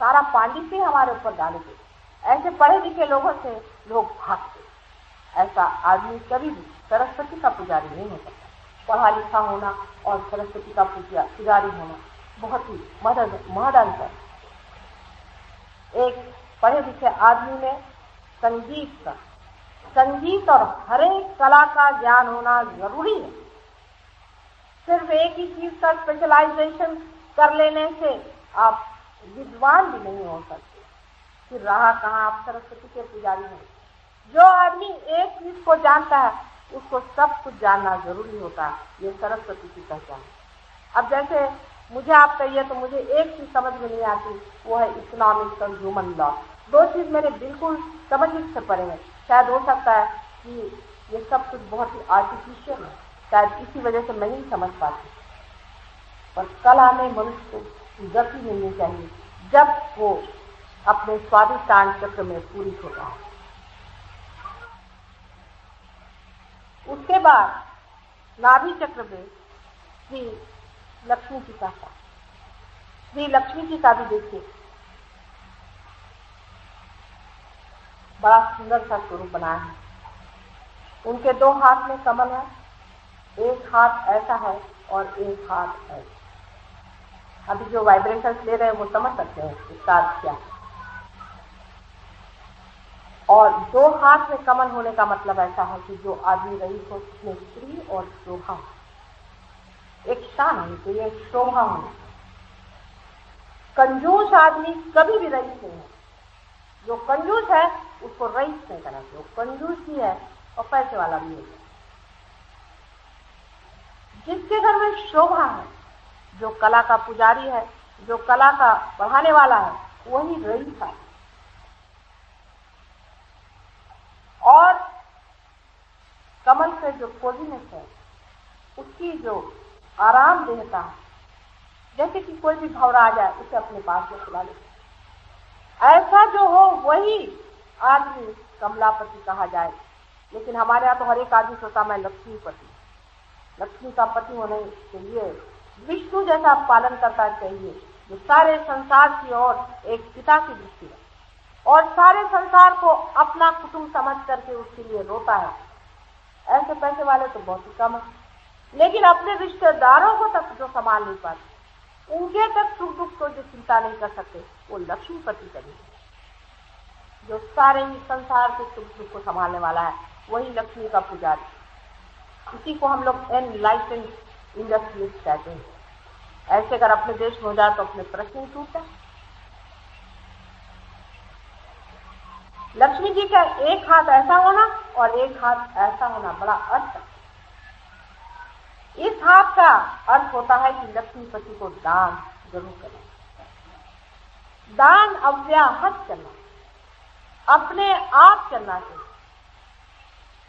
सारा पांडित्य हमारे ऊपर डालेंगे। ऐसे पढ़े लिखे लोगों से लोग भागते। ऐसा आदमी कभी भी सरस्वती का पुजारी नहीं हो सकता। पढ़ा लिखा होना और सरस्वती का पुजारी होना बहुत ही महद अंतर। एक पढ़े लिखे आदमी में संगीत और हर एक कला का ज्ञान होना जरूरी है। सिर्फ एक ही चीज का स्पेशलाइजेशन कर लेने से आप विद्वान भी नहीं हो सकते। फिर रहा कहाँ आप सरस्वती के पुजारी हैं। जो आदमी एक चीज को जानता है उसको सब कुछ जानना जरूरी होता है। ये सरस्वती की पहचान। अब जैसे मुझे आप कहिए तो मुझे एक चीज समझ में नहीं आती, वो है इकोनॉमिक्स और ह्यूमन लॉ। 2 चीज मेरे बिल्कुल समझ से परे हैं। शायद हो सकता है कि ये सब कुछ बहुत ही आर्टिफिशियल है, शायद इसी वजह से मैं नहीं समझ पाती। पर कला में मनुष्य को गति मिलनी चाहिए जब वो अपने स्वाधिष्ठान चक्र में पूरी होता है। उसके बाद नाभि चक्र में श्री लक्ष्मी जी का था। श्री लक्ष्मी जी का भी देखिए बड़ा सुंदर सा स्वरूप बनाया है। उनके 2 हाथ में कमल है, एक हाथ ऐसा है और एक हाथ ऐसा। अभी जो वाइब्रेशंस ले रहे हैं वो समझ सकते हैं इसका अर्थ क्या है। और 2 हाथ में कमल होने का मतलब ऐसा है कि जो आदमी रईस हो उसमें स्त्री और शोभा, एक शान होनी चाहिए, शोभा होनी। कंजूस आदमी कभी भी रईस नहीं है। जो कंजूस है उसको रईस नहीं करना चाहिए। कंजूस ही है और पैसे वाला भी है। जिसके घर में शोभा है, जो कला का पुजारी है, जो कला का पढ़ाने वाला है, वही रईस है। और कमल से जो कोजीनेस है, उसकी जो आराम देता है, जैसे कि कोई भी भंवरा आ जाए उसे अपने पास में बुला ले, ऐसा जो हो वही आदमी कमलापति कहा जाए। लेकिन हमारे यहाँ तो हर एक आदमी सोचता मैं लक्ष्मीपति। लक्ष्मी का पति होने के लिए विष्णु जैसा पालन करता चाहिए, जो सारे संसार की ओर एक पिता की दृष्टि है और सारे संसार को अपना कुटुंब समझ करके उसके लिए रोता है। ऐसे पैसे वाले तो बहुत ही कम है, लेकिन अपने रिश्तेदारों को तक जो संभाल नहीं पाते, उनके तक सुख दुख को जो चिंता नहीं कर सकते, वो लक्ष्मीपति करेंगे। जो सारे ही संसार के सुख दुख को संभालने वाला है वही लक्ष्मी का पुजारी। इसी को हम लोग एनलाइटेंड इंडस्ट्रियलिस्ट कहते हैं। ऐसे अगर अपने देश में हो जाए तो अपने प्रश्न ही टूटता। लक्ष्मी जी का एक हाथ ऐसा होना और एक हाथ ऐसा होना बड़ा अर्थ है। इस हाथ का अर्थ होता है कि लक्ष्मीपति को दान जरूर करना, दान अव्याहत करना। अपने आप चलना चाहिए।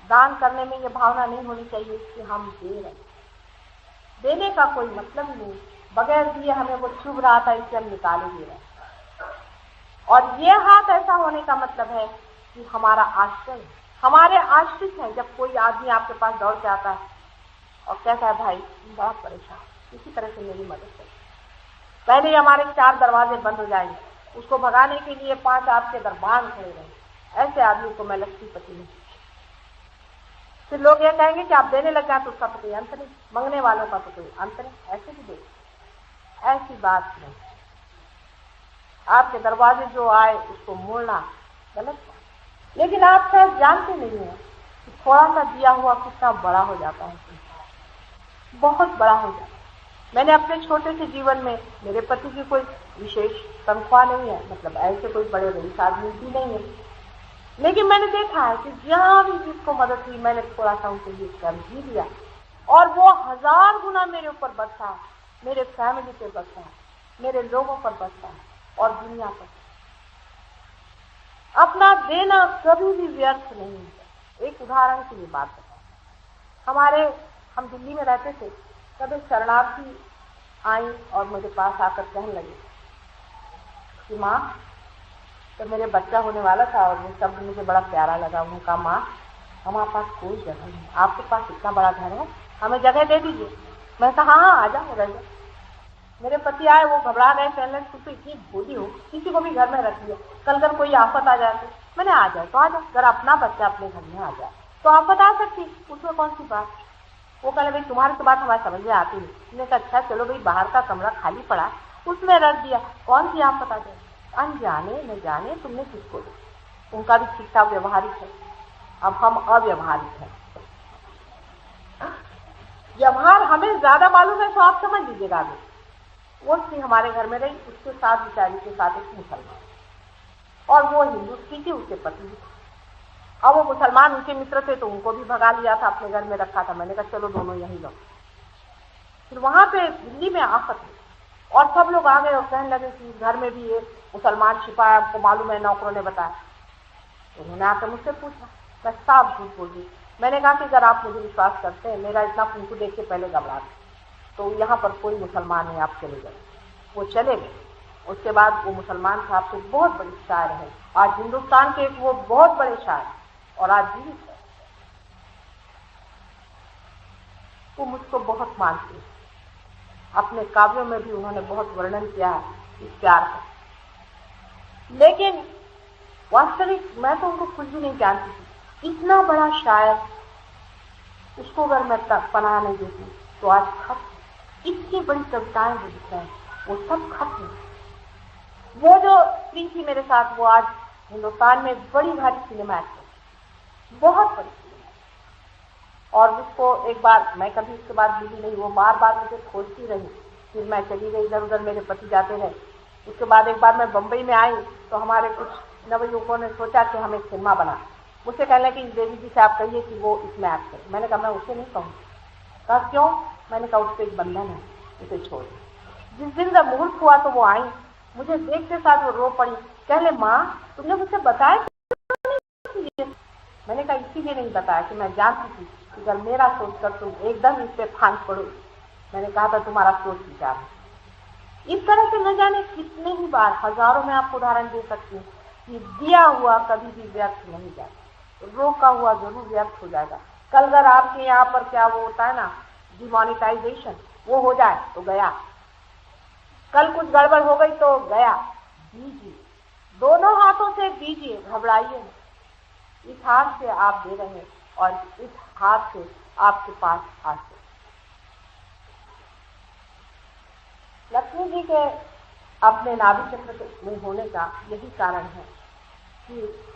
दान करने में ये भावना नहीं होनी चाहिए कि हम दे रहे हैं। देने का कोई मतलब ही नहीं, बगैर दिए हमें वो चुभ रहा था इससे हम निकाले दे रहे हैं। और ये हाथ ऐसा होने का मतलब है कि हमारा आश्रय, हमारे आश्रित हैं। जब कोई आदमी आपके पास दौड़ के आता है और कहता है भाई बड़ा परेशान, किसी तरह से मेरी मदद करो, पहले ही हमारे 4 दरवाजे बंद हो जाएंगे, उसको भगाने के लिए 5 आपके दरबार खड़े रहेंगे। ऐसे आदमी को मैं लक्ष्मीपति नहीं। फिर लोग ये कहेंगे कि आप देने लग जाए तो उसका तो कोई अंत नहीं, मंगने वालों का तो कोई अंत नहीं, ऐसे भी दे। ऐसी बात नहीं। आपके दरवाजे जो आए उसको मोड़ना गलत बात। लेकिन आप शायद जानते नहीं हैं कि थोड़ा सा दिया हुआ कितना बड़ा हो जाता है, बहुत बड़ा हो जाता है। मैंने अपने छोटे से जीवन में, मेरे पति की कोई विशेष तनख्वाह नहीं है, मतलब ऐसे कोई बड़े रईस आदमी भी नहीं है, लेकिन मैंने देखा है कि जहां भी जिसको मदद हुई मैंने थोड़ा सा उनके लिए कर ही दिया, और वो 1000 गुना मेरे ऊपर बरसा है, मेरे फैमिली पे बरसा है, मेरे लोगों पर बरसा है और दुनिया पर। अपना देना कभी भी व्यर्थ नहीं है। एक उदाहरण की ये बात है, हम दिल्ली में रहते थे, तब एक शरणार्थी आई और मेरे पास आकर कहने लगी कि माँ, तो मेरे बच्चा होने वाला था और वो शब्द मुझे बड़ा प्यारा लगा। उन्होंने कहा माँ, हमारे पास कोई जगह नहीं, आपके पास इतना बड़ा घर है, हमें जगह दे दीजिए। मैं कहा हाँ आ जाओ रह जाओ। मेरे पति आए, वो घबरा गए, कहने लगे तू तो इतनी भोली हो, किसी को भी घर में रख लिया, कल अगर कोई आफत आ जाए। मैंने आ जाए तो आ जाओ, अगर अपना बच्चा अपने घर में आ जाए तो आफत आ सकती, उसमें कौन सी बात। वो कहने भाई तुम्हारी तो बात हमारे समझ में आती नहीं। मैंने कहा अच्छा चलो भाई, बाहर का कमरा खाली पड़ा उसमें रख दिया, कौन सी आफत आ जाए। अनजाने न जाने तुमने किसको दिया। उनका भी ठीक ठाक व्यवहारिक है, अब हम अव्यवहारिक हैं। व्यवहार हमें ज्यादा मालूम है तो आप समझ लीजिएगा। आगे वो स्त्री हमारे घर में रही, उसके साथ बेचारी के साथ एक मुसलमान, और वो हिंदू स्त्री थी, उसके पति भी। अब वो मुसलमान उनके मित्र थे तो उनको भी भगा लिया था, अपने घर में रखा था। मैंने कहा चलो दोनों यहीं रहो। फिर वहां पे दिल्ली में आफत है और सब लोग आ गए और कहने लगे कि घर में भी एक मुसलमान छिपा है, आपको मालूम है, नौकरों ने बताया। तो उन्होंने आकर मुझसे पूछा, मैं साफ झूठ बोल दी। मैंने कहा कि अगर आप मुझे विश्वास करते हैं, मेरा इतना पुंकू देख के पहले घबरा, तो यहाँ पर कोई मुसलमान है, आप चले गए। वो चले गए। उसके बाद वो मुसलमान साहब से बहुत बड़ी शायर है, आज हिंदुस्तान के एक वो बहुत बड़े शायर और आज जीवित है। वो मुझको बहुत मानते हैं, अपने काव्यों में भी उन्होंने बहुत वर्णन किया है इस प्यार का। लेकिन वास्तविक मैं तो उनको कुछ भी नहीं जानती थी। इतना बड़ा शायर, उसको अगर मैं पनाह नहीं देती तो आज खत्म। इतनी बड़ी कविताएं जो लिख रहे हैं वो सब खत्म। वो जो स्त्री थी मेरे साथ, वो आज हिंदुस्तान में बड़ी भारी सिनेमा एक्टर, बहुत बड़ी सिनेमा। और उसको एक बार, मैं कभी उसके बाद मिली नहीं, वो बार बार मुझे खोजती रही। फिर मैं चली गई इधर उधर, मेरे पति जाते रहे। उसके बाद एक बार मैं बम्बई में आई तो हमारे कुछ नवयुवकों ने सोचा कि हम एक सिनेमा बना। मुझसे कहने कि देवी जी से आप कहिए कि वो इसमें एक्ट करे। मैंने कहा मैं उसे नहीं कहूँ। कहा क्यों? मैंने कहा उससे एक बंधन है, उसे छोड़। जिस दिन जब मुहूर्त हुआ तो वो आई, मुझे देखते साथ वो रो पड़ी। कहले माँ तुमने मुझसे बताया? मैंने कहा इसीलिए नहीं बताया कि मैं जानती थी कि अगर मेरा सोचकर तुम एकदम इस पे फांस पड़ो। मैंने कहा था तुम्हारा सोच विचार है। इस तरह से न जाने कितने ही बार, हजारों में आपको उदाहरण दे सकती हूँ कि दिया हुआ कभी भी व्यर्थ नहीं जाता, रोका हुआ जरूर व्यर्थ हो जाएगा। कल अगर आपके यहाँ पर क्या वो होता है ना, डिमोनेटाइजेशन, वो हो जाए तो गया। कल कुछ गड़बड़ हो गई तो गया। दीजिए, दोनों हाथों से दीजिए, घबराइए। इस हाथ से आप दे रहे हैं और इस हाथ से आपके पास आते। लक्ष्मी जी के अपने नाभि चक्र में होने का यही कारण है कि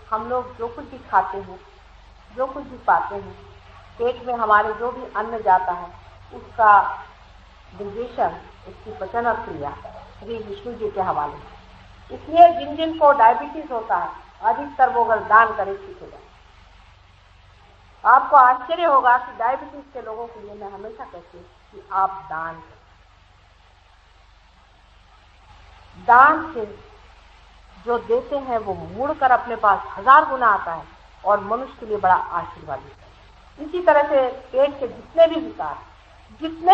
हम लोग जो कुछ भी खाते हैं, जो कुछ भी पाते हैं, पेट में हमारे जो भी अन्न जाता है उसका डिजेशन, उसकी पचन क्रिया श्री विष्णु जी के हवाले। इसलिए जिन जिन को डायबिटीज होता है, अधिकतर वो अगर दान करे ठीक हो जाए। आपको आश्चर्य होगा कि डायबिटीज के लोगों के लिए मैं हमेशा कहती हूँ कि आप दान करें। दान से जो देते हैं वो मुड़कर अपने पास 1000 गुना आता है और मनुष्य के लिए बड़ा आशीर्वाद देता है। इसी तरह से पेट के जितने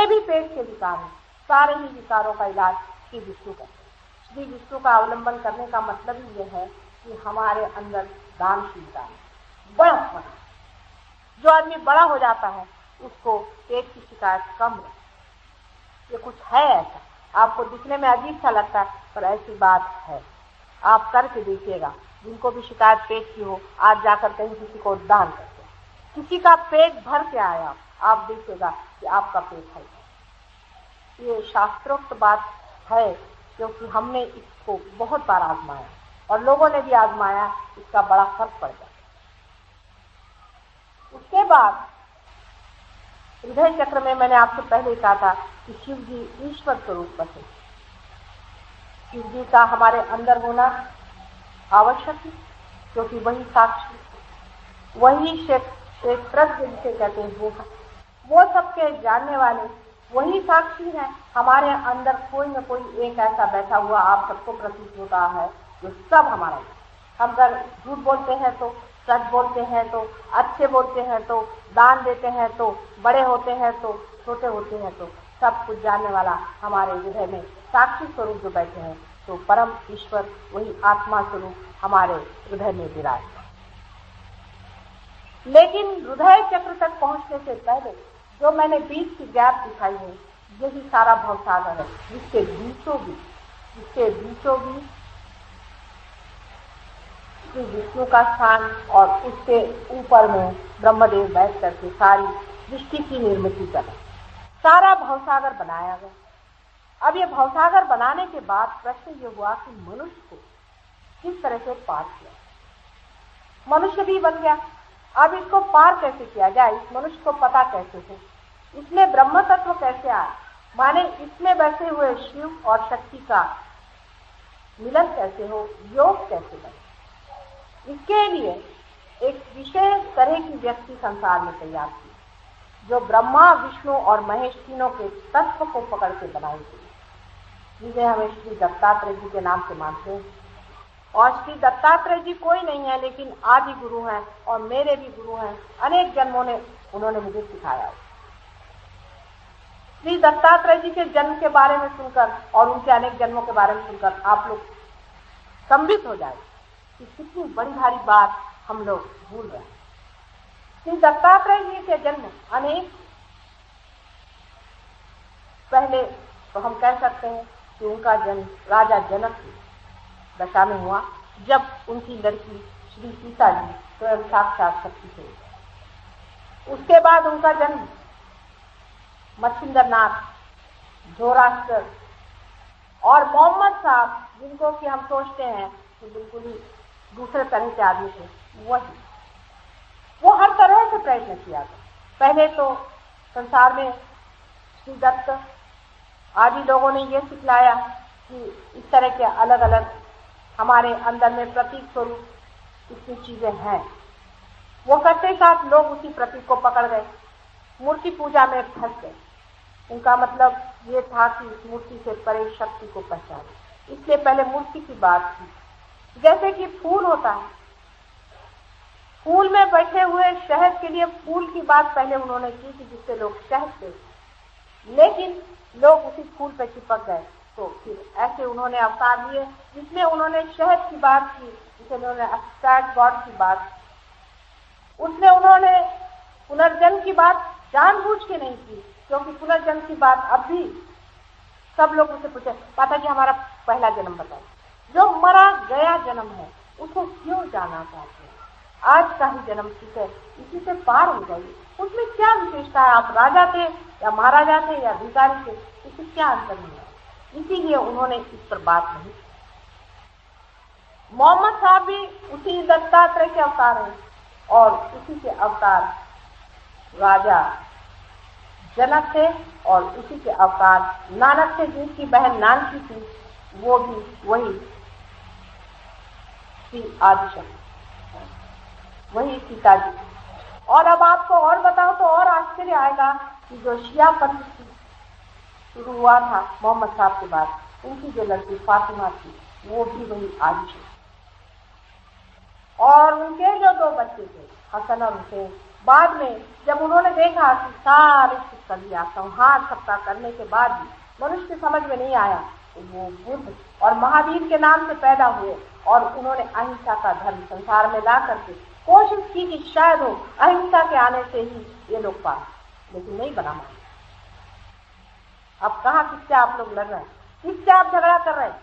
भी पेट के विकार हैं, सारे ही विकारों का इलाज श्री विष्णु करते हैं। श्री विष्णु का अवलंबन करने का मतलब ही ये है कि हमारे अंदर दानशीलता है, बड़ा जो आदमी बड़ा हो जाता है उसको पेट की शिकायत कम रहती। ये कुछ है ऐसा, आपको दिखने में अजीब सा लगता है पर ऐसी बात है। आप करके देखिएगा, जिनको भी शिकायत पेट की हो, आज जाकर कहीं किसी को दान करते हैं, किसी का पेट भर के आया, आप देखिएगा कि आपका पेट है। ये शास्त्रोक्त बात है, क्योंकि हमने इसको बहुत बार आजमाया और लोगों ने भी आजमाया, इसका बड़ा फर्क पड़ जाता। उसके बाद हृदय चक्र में मैंने आपसे पहले कहा था कि शिव जी ईश्वर स्वरूप बसे। शिव जी का हमारे अंदर होना आवश्यक है, क्योंकि वही साक्षी, वही क्षेत्रज्ञ जिसे कहते हैं, वो सबके जानने वाले, वही साक्षी है। हमारे अंदर कोई न कोई एक ऐसा बैठा हुआ आप सबको प्रतीत होता है जो सब हमारा है। हम अगर झूठ बोलते हैं तो, सच बोलते हैं तो, अच्छे बोलते हैं तो, दान देते हैं तो, बड़े होते हैं तो, छोटे होते हैं तो, सब कुछ जानने वाला हमारे हृदय में साक्षी स्वरूप जो बैठे हैं, तो परम ईश्वर वही आत्मा स्वरूप हमारे हृदय में विराज। लेकिन हृदय चक्र तक पहुंचने से पहले जो मैंने बीच की गैप दिखाई है, यही सारा भवसागर है, जिसके बीचों बीच श्री विष्णु का स्थान और उसके ऊपर में ब्रह्मदेव बैठ करके सारी सृष्टि की निर्मित कर सारा भवसागर बनाया गया। अब ये भवसागर बनाने के बाद प्रश्न ये हुआ कि मनुष्य को किस तरह से पार किया। मनुष्य भी बन गया, अब इसको पार कैसे किया जाए, इस मनुष्य को पता कैसे हो, इसमें ब्रह्म तत्व कैसे आए, माने इसमें बैठे हुए शिव और शक्ति का मिलन कैसे हो, योग कैसे बने। इसके लिए एक विशेष तरह की व्यक्ति संसार में तैयार की, जो ब्रह्मा विष्णु और महेश तीनों के तत्व को पकड़ के बनाई गई, जिसे हमें श्री दत्तात्रेय जी के नाम से मानते हैं। और श्री दत्तात्रेय जी कोई नहीं है, लेकिन आदि गुरु हैं और मेरे भी गुरु हैं। अनेक जन्मों ने उन्होंने मुझे सिखाया। श्री दत्तात्रेय जी के जन्म के बारे में सुनकर और उनके अनेक जन्मों के बारे में सुनकर आप लोग संबित हो जाए कि कितनी बड़ी भारी बात हम लोग भूल रहे हैं। श्री दत्तात्रेय जी के जन्म अनेक पहले तो हम कह सकते हैं कि उनका जन्म राजा जनक की दशा में हुआ, जब उनकी लड़की श्री सीता जी स्वयं साक्षात शक्ति थे। उसके बाद उनका जन्म मच्छिंद्रनाथ, झोरास्टर और मोहम्मद साहब, जिनको कि हम सोचते हैं कि बिल्कुल ही दूसरे तरह के आदमी थे, वो हर तरह से प्रयत्न किया था। पहले तो संसार में श्री दत्त आदि लोगों ने ये सिखलाया कि इस तरह के अलग अलग हमारे अंदर में प्रतीक स्वरूप इतनी चीजें हैं। वो करते साथ लोग उसी प्रतीक को पकड़ गए, मूर्ति पूजा में फंस गए। उनका मतलब ये था कि इस मूर्ति से परे शक्ति को पहचाने, इसलिए पहले मूर्ति की बात की। जैसे कि फूल होता है, फूल में बैठे हुए शहद के लिए फूल की बात पहले उन्होंने की कि जिससे लोग शहद थे, लेकिन लोग उसी फूल पर चिपक गए। तो फिर ऐसे उन्होंने अवतार लिए जिसमें उन्होंने शहद की बात की, जिसमें उन्होंने अब्स्ट्रैक्ट गॉड की बात, उसमें उन्होंने पुनर्जन्म की बात जानबूझ के नहीं की, क्योंकि पुनर्जन्म की बात अब भी सब लोग उसे पूछे, माता जी हमारा पहला जन्म बताओ। जो मरा गया जन्म है उसको क्यों जाना चाहते हैं? आज का ही जन्म ठीक है, इसी से पार हो जाइए। उसमें क्या विशेषता है? आप राजा थे या महाराजा थे या भिखारी थे, इससे क्या अंतर नहीं है। इसीलिए उन्होंने इस पर बात नहीं की। मोहम्मद साहब भी उसी दत्तात्रेय के अवतार हैं और उसी के अवतार राजा जनक थे और उसी के अवतार नानक थे, जिनकी बहन नानकी थी, वो भी वही श्री आदिशक्ति, वही सीता जी। और अब आपको और बताओ तो और आश्चर्य आएगा कि जो शिया पंथ शुरू हुआ था मोहम्मद साहब के बाद, उनकी जो लड़की फातिमा थी, वो भी वही आदिशक्ति। और उनके जो 2 बच्चे थे, हसन और हुसैन, बाद में जब उन्होंने देखा कि सारे कुछ कर लिया, संहार सबका करने के बाद भी मनुष्य की समझ में नहीं आया, तो वो बुद्ध और महावीर के नाम से पैदा हुए और उन्होंने अहिंसा का धर्म संसार में ला करके कोशिश की कि शायद हो अहिंसा के आने से ही ये लोग पाए, लेकिन नहीं बना माना। अब कहाँ किससे आप लोग लड़ रहे हैं, किससे आप झगड़ा कर रहे हैं?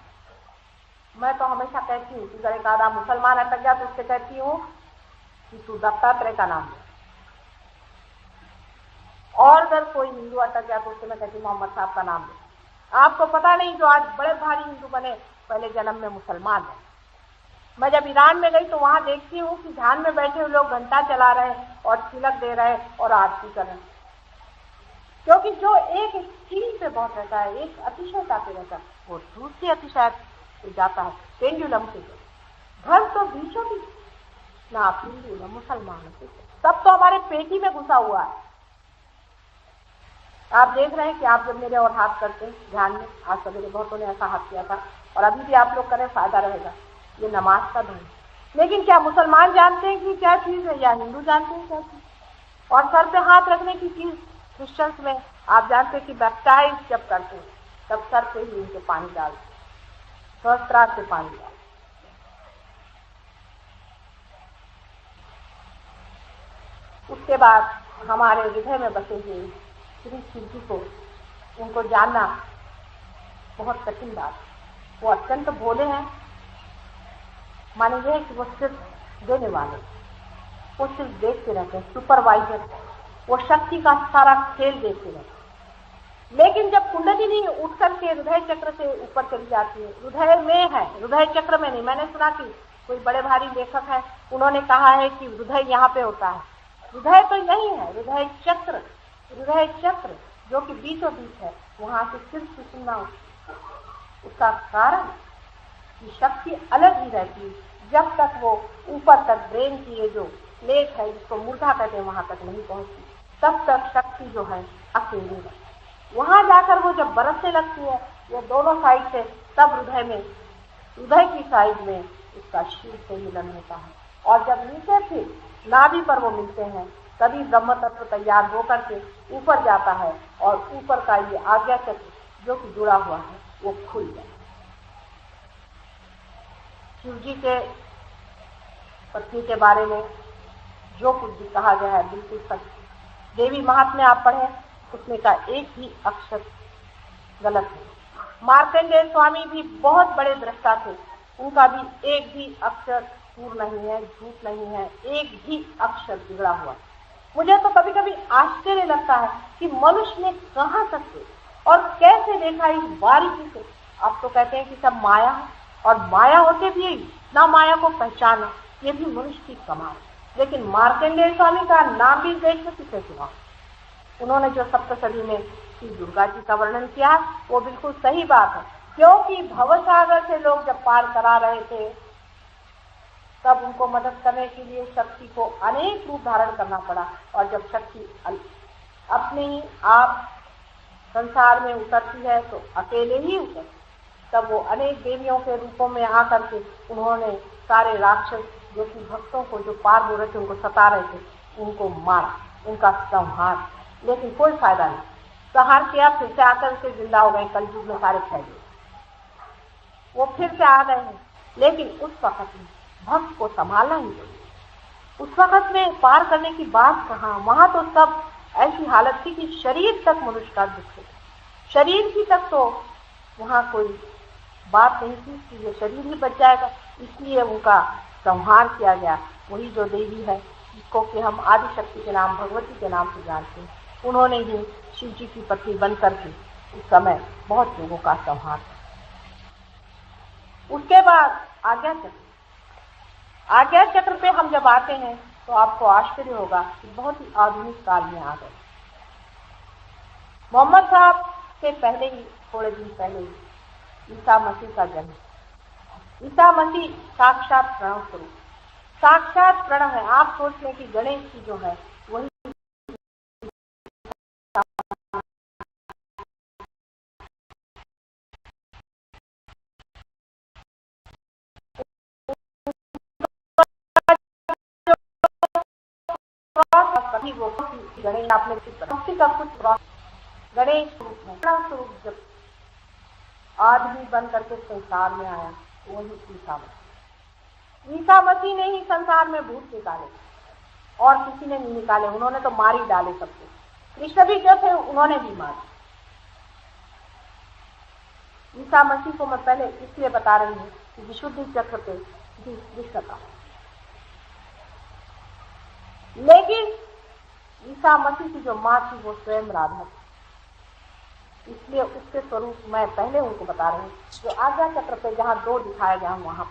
मैं तो हमेशा कहती हूँ कि अगर एक आधा मुसलमान अटक गया तो उससे कहती हूँ कि तू दत्तात्रेय का नाम ले, और अगर कोई हिंदू अटक गया तो उससे मैं कहती हूँ मोहम्मद साहब का नाम ले। आपको पता नहीं जो आज बड़े भारी हिंदू बने पहले जन्म में मुसलमान है। मैं जब ईरान में गई तो वहां देखती हूँ कि ध्यान में बैठे हुए लोग घंटा चला रहे हैं और तिलक दे रहे हैं और आरती कर रहे हैं, क्योंकि जो एक स्थिति पे बहुत रहता है, एक अतिशयता पे रहता है, वो दूसरी अतिशय पे जाता है, पेंडुलम से। धर्म तो बीचों बीच, ना आप हिंदू ना मुसलमान, सब तो हमारे पेटी में घुसा हुआ है। आप देख रहे हैं कि आप जब मेरे और हाथ करते हैं ध्यान में, आज सवेरे बहुतों ने ऐसा हाथ किया था और अभी भी आप लोग करें, फायदा रहेगा। ये नमाज का धर्म, लेकिन क्या मुसलमान जानते हैं कि क्या चीज है, या हिंदू जानते हैं क्या चीज? और सर पे हाथ रखने की चीज क्रिश्चियंस में आप जानते हैं कि बैप्टाइज जब करते हैं तब सर पे ही उनके पानी डालते, सहस्त्रार्थ से पानी डालते। उसके बाद हमारे हृदय में बसे हुए श्री शिव जी को, उनको जानना बहुत कठिन बात है। वो अत्यंत भोले हैं, माने ये कि वो सिर्फ देने वाले, वो सिर्फ देखते रहते हैं, सुपरवाइजर, वो शक्ति का सारा खेल देखते रहते हैं। लेकिन जब कुंडलिनी उठ करके हृदय चक्र से ऊपर चली जाती है, हृदय में है, हृदय चक्र में नहीं। मैंने सुना कि कोई बड़े भारी लेखक है, उन्होंने कहा है कि हृदय यहाँ पे होता है, हृदय तो यही है, हृदय चक्र, हृदय चक्र जो कि बीचों बीच है, वहां से सिर्फ सुनना। उसका कारण कि शक्ति अलग ही रहती है, जब तक वो ऊपर तक ब्रेन की ये जो प्लेट है जिसको मूर्धा कहते हैं वहां तक नहीं पहुंचती, तब तक शक्ति जो है अकेली है। वहां जाकर वो जब बरसने लगती है ये दोनों साइड से, तब हृदय में, हृदय की साइड में उसका शिव से मिलन होता है। और जब नीचे फिर नाभि पर वो मिलते हैं, तभी ब्रह्म तत्व तैयार होकर के ऊपर जाता है और ऊपर का ये आज्ञा चक्र जो कि जुड़ा हुआ है वो खुल जाता है। शिव जी के पत्नी के बारे में जो कुछ भी कहा गया है बिल्कुल सच। देवी महात्म्य आप पढ़े, उसमें का एक भी अक्षर गलत है। मार्कंडेय स्वामी भी बहुत बड़े दृष्टा थे, उनका भी एक भी अक्षर पूर्ण नहीं है, झूठ नहीं है, एक भी अक्षर बिगड़ा हुआ। मुझे तो कभी कभी आश्चर्य लगता है कि मनुष्य ने कहां तक से और कैसे देखा इस बारीकी से। आप तो कहते हैं कि सब माया है, और माया होते भी इतना माया को पहचाना, ये भी मनुष्य की कमाल। लेकिन मार्कंडेय स्वामी का नाम भी देश में किसे सुना? उन्होंने जो सप्तशती में श्री दुर्गा जी का वर्णन किया वो बिल्कुल सही बात है, क्योंकि भवसागर से लोग जब पार करा रहे थे तब उनको मदद करने के लिए शक्ति को अनेक रूप धारण करना पड़ा। और जब शक्ति अपने ही आप संसार में उतरती है तो अकेले ही उतरती, तब वो अनेक देवियों के रूपों में आकर के उन्होंने सारे राक्षस जो कि भक्तों को जो पार हो रहे थे, उनको सता रहे थे, उनको मारा, उनका संहार। लेकिन कोई फायदा नहीं, संहार किया, फिर से आकर के जिंदा हो गए, कलयुग में सारे फैले, वो फिर से आ गए हैं। लेकिन उस वक्त में भक्त को संभालना ही चाहिए। उस वक्त में पार करने की बात कहाँ, वहां तो सब ऐसी हालत थी कि शरीर तक मनुष्य का दुख है, शरीर की तक तो वहां कोई बात नहीं थी कि ये शरीर ही बच जाएगा, इसलिए उनका संहार किया गया। वही जो देवी है जिसको कि हम आदि शक्ति के नाम, भगवती के नाम से जानते हैं, उन्होंने ही शिव जी की पत्नी बन करके उस समय बहुत लोगों का संहार किया। उसके बाद आज्ञा चक्र, आज्ञा चक्र पे हम जब आते हैं तो आपको आश्चर्य होगा कि बहुत ही आधुनिक काल में आ गए। मोहम्मद साहब से पहले ही, थोड़े दिन पहले ही ईसा मसीह का जन्म। ईसा मसीह साक्षात प्रणव स्वरूप, साक्षात प्रणव है। आप सोच लें कि गणेश जी जो है वही क्रॉस कभी वो गणेश आपने भक्ति का कुछ क्रॉस गणेश स्वरूप है, स्वरूप जब आदमी बन करके संसार में आया वही ईसा मसीह। ईसा मसीह ने ही संसार में भूत निकाले और किसी ने नहीं निकाले, उन्होंने तो मार ही डाले सबको। कृष्ण भी जो थे उन्होंने भी मारे। ईसा मसीह को मैं पहले इसलिए बता रही हूँ कि विशुद्धि चक्र पे कृष्ण था, लेकिन ईसा मसीह की जो माँ थी वो स्वयं राधा थी, इसलिए उसके स्वरूप मैं पहले उनको बता रही हूँ। जो आज्ञा चक्र पे जहाँ दो दिखाया गया वहां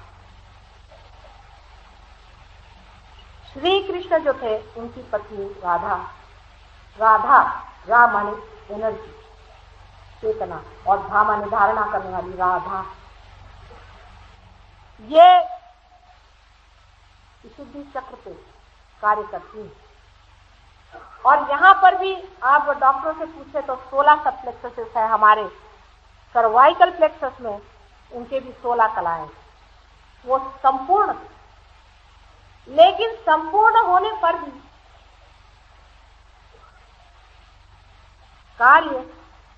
श्री कृष्ण जो थे उनकी पत्नी राधा, रा माने एनर्जी चेतना और धा माने धारणा करने वाली राधा, ये विशुद्धि चक्र पे कार्य करती है। और यहाँ पर भी आप डॉक्टरों से पूछे तो 16 सब प्लेक्सस है हमारे सर्वाइकल प्लेक्सस में, उनके भी 16 कलाएं, वो संपूर्ण, लेकिन संपूर्ण होने पर भी कार्य